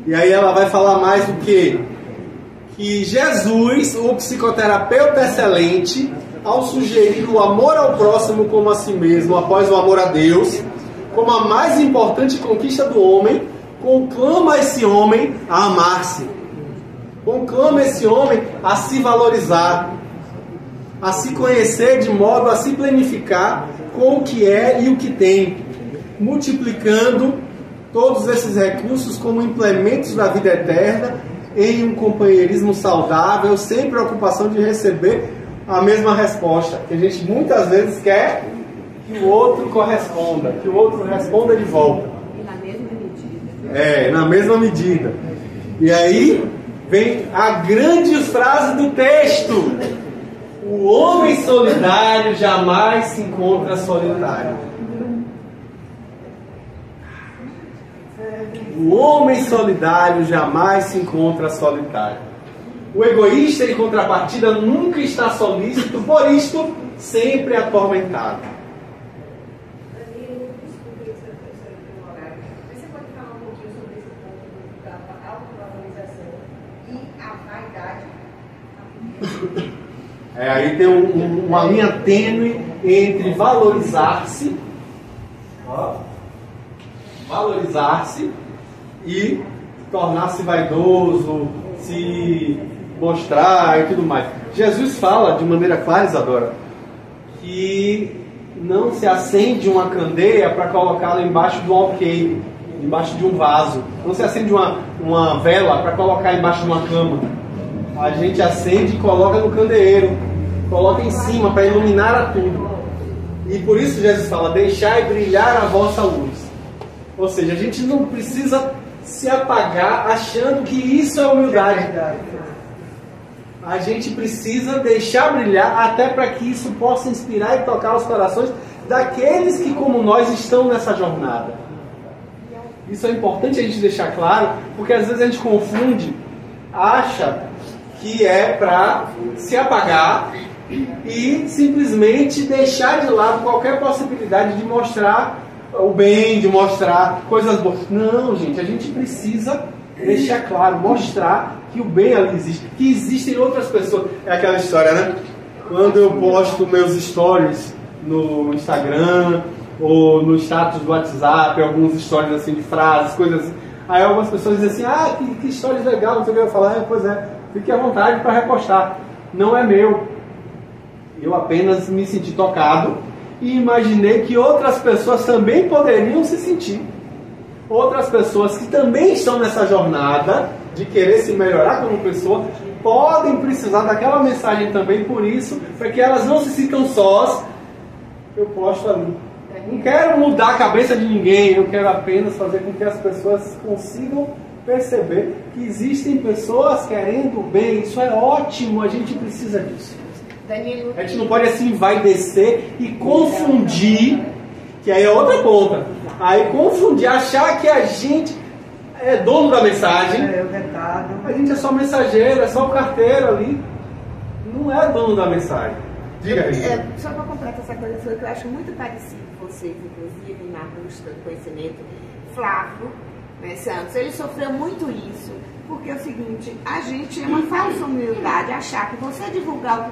E aí ela vai falar mais do que Jesus, o psicoterapeuta excelente, ao sugerir o amor ao próximo como a si mesmo, após o amor a Deus, como a mais importante conquista do homem, conclama esse homem a amar-se. Conclama esse homem a se valorizar, a se conhecer de modo a se planificar com o que é e o que tem, multiplicando todos esses recursos como implementos da vida eterna em um companheirismo saudável, sem preocupação de receber a mesma resposta, que a gente muitas vezes quer que o outro corresponda, que o outro responda de volta. E na mesma medida. Na mesma medida. E aí vem a grande frase do texto: o homem solidário jamais se encontra solitário. O homem solidário jamais se encontra solitário. O egoísta, em contrapartida, nunca está solícito, por isto, sempre atormentado. Danilo, desculpe essa questão do horário. Você pode falar um pouquinho sobre esse ponto da autovalorização e a vaidade? Aí tem uma linha tênue entre valorizar-se e tornar-se vaidoso, se mostrar e tudo mais. Jesus fala de maneira clara, Isadora, que não se acende uma candeia para colocá-la embaixo de um alqueire, embaixo de um vaso. Não se acende uma vela para colocar embaixo de uma cama. A gente acende e coloca no candeeiro, coloca em cima para iluminar a tudo. E por isso Jesus fala: deixai brilhar a vossa luz. Ou seja, a gente não precisa se apagar achando que isso é humildade. A gente precisa deixar brilhar até para que isso possa inspirar e tocar os corações daqueles que, como nós, estão nessa jornada. Isso é importante a gente deixar claro, porque às vezes a gente confunde, acha que é para se apagar e simplesmente deixar de lado qualquer possibilidade de mostrar o bem, de mostrar coisas boas. Não, gente, a gente precisa deixar claro, mostrar que o bem ali existe, que existem outras pessoas. É aquela história, né? Quando eu posto meus stories no Instagram ou no status do WhatsApp, alguns stories assim de frases, coisas assim, aí algumas pessoas dizem assim: que stories legal, não sei o que. Eu falo: pois é, fique à vontade para repostar. Não é meu. Eu apenas me senti tocado e imaginei que outras pessoas também poderiam se sentir. Outras pessoas que também estão nessa jornada de querer se melhorar como pessoa, podem precisar daquela mensagem também, por isso, para que elas não se sintam sós, eu posto ali. Não quero mudar a cabeça de ninguém, eu quero apenas fazer com que as pessoas consigam perceber que existem pessoas querendo o bem. Isso é ótimo, a gente precisa disso. Danilo. A gente não pode assim envaidecer e confundir, que aí é outra ponta. Aí confundir, achar que a gente é dono da mensagem. É o recado. A gente é só mensageiro, é só o carteiro ali. Não é dono da mensagem. Diga aí. Só para completar essa coisa sua, que eu acho muito parecido com vocês, inclusive, na busca do conhecimento. Flávio, né, Santos, ele sofreu muito isso. Porque é o seguinte, a gente é uma falsa humildade achar que você divulgar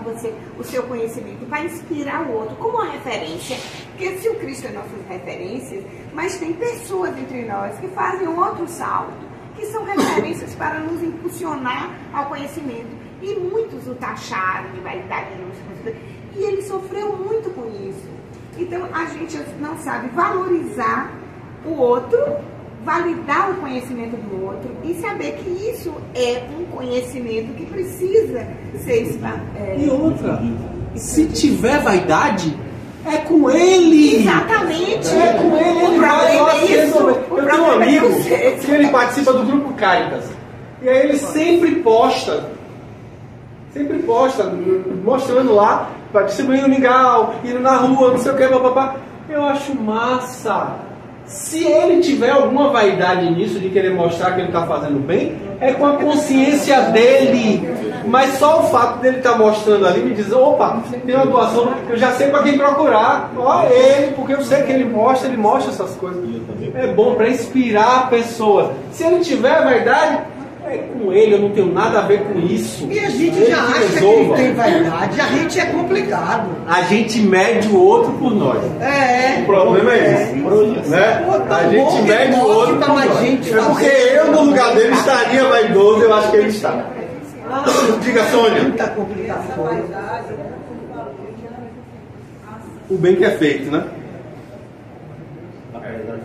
o seu conhecimento vai inspirar o outro como uma referência. Porque se o Cristo é nossas referências, mas tem pessoas entre nós que fazem um outro salto, que são referências para nos impulsionar ao conhecimento. E muitos o taxaram de vaidade, e ele sofreu muito com isso. Então a gente não sabe valorizar o outro, validar o conhecimento do outro e saber que isso é um conhecimento que precisa ser E outra, se tiver vaidade, é com ele. Exatamente. É com ele. O problema é isso. Eu tenho um amigo que ele participa do grupo Caritas. E aí ele sempre posta, mostrando lá, distribuindo mingau, indo na rua, não sei o que, papapá. Eu acho massa. Se ele tiver alguma vaidade nisso, de querer mostrar que ele está fazendo bem, é com a consciência dele. Mas só o fato dele estar mostrando ali me diz: opa, tem uma doação, eu já sei para quem procurar. Ó, ele, porque eu sei que ele mostra essas coisas. É bom para inspirar pessoas. Se ele tiver vaidade, é com ele, eu não tenho nada a ver com isso. E a gente já acha que ele tem vaidade, a gente é complicado. A gente mede o outro por nós. O problema é esse. Né? A gente mede o outro por nós. É porque eu, no lugar dele, estaria vaidoso, eu acho que ele está. Diga, Sônia. Muita complicação. O bem que é feito, né?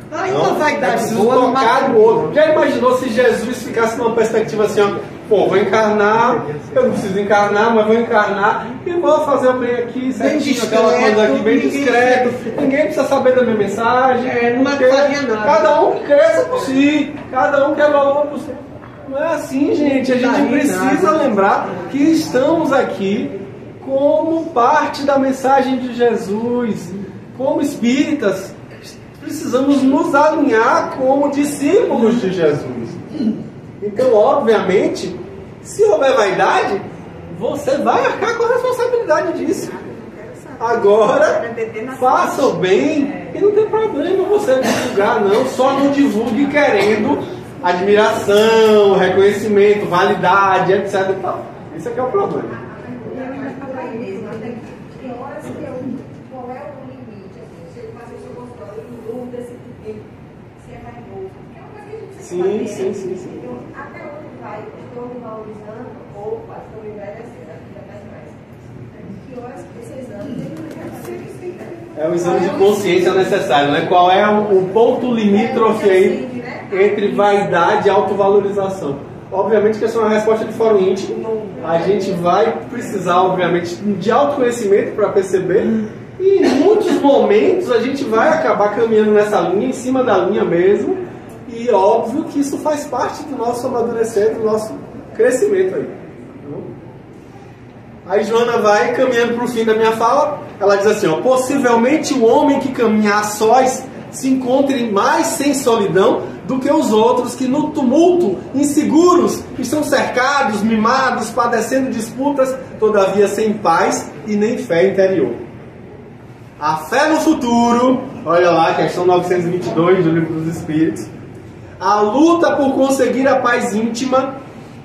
Ainda vai dar preciso tocar no outro. Já imaginou se Jesus ficasse numa perspectiva assim, ó, pô, vou encarnar, eu não preciso encarnar, mas vou encarnar e vou fazer o bem aqui, certinho, aquela coisa aqui, bem discreto, ninguém precisa saber da minha mensagem, não faria nada. Cada um cresça por si, cada um quer valor por si. Não é assim, gente, a gente precisa lembrar que estamos aqui como parte da mensagem de Jesus, como espíritas. precisamos nos alinhar como discípulos de Jesus. Então, obviamente, se houver vaidade, você vai arcar com a responsabilidade disso. Agora, faça o bem e não tem problema você divulgar, não. Só não divulgue querendo admiração, reconhecimento, validade, etc. E tal. Esse aqui é o problema. Qual é o limite? Se ele faz o seu consultório em dúvida se é vaidoso. É uma coisa que a gente precisa saber. Sim. Então, até onde vai? Estou me valorizando ou estou me envelhecendo? A vida faz mais. Que horas esse exame tem que fazer? É o exame de consciência necessário, né? Qual é o ponto limítrofe aí entre vaidade e autovalorização? Obviamente que essa é uma resposta de fórum íntimo. A gente vai precisar, obviamente, de autoconhecimento para perceber. E em muitos momentos a gente vai acabar caminhando nessa linha, em cima da linha mesmo. E óbvio que isso faz parte do nosso amadurecer, do nosso crescimento aí. Aí Joana vai caminhando para o fim da minha fala. Ela diz assim, ó, possivelmente o homem que caminha a sós se encontre mais sem solidão do que os outros que no tumulto, inseguros, estão cercados, mimados, padecendo disputas, todavia sem paz e nem fé interior. A fé no futuro, olha lá, questão 922 do Livro dos Espíritos. A luta por conseguir a paz íntima,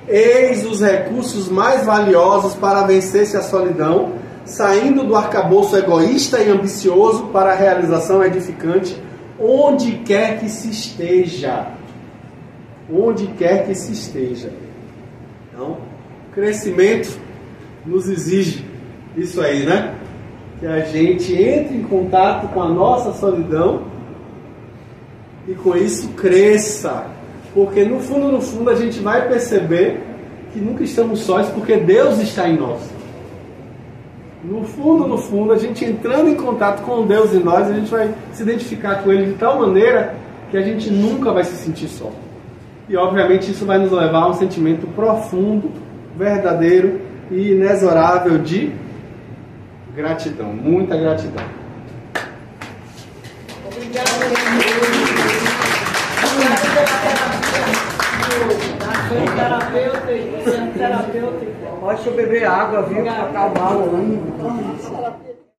eis os recursos mais valiosos para vencer-se a solidão, saindo do arcabouço egoísta e ambicioso para a realização edificante, onde quer que se esteja. Onde quer que se esteja. Então, crescimento nos exige isso aí, né? Que a gente entre em contato com a nossa solidão e com isso cresça. Porque no fundo a gente vai perceber que nunca estamos sós, porque Deus está em nós. No fundo, a gente entrando em contato com Deus em nós, a gente vai se identificar com Ele de tal maneira que a gente nunca vai se sentir só. E obviamente isso vai nos levar a um sentimento profundo, verdadeiro e inexorável de gratidão. Muita gratidão. Obrigado. Terapeuta. Pode beber água, viu? Para acalmar o ânimo.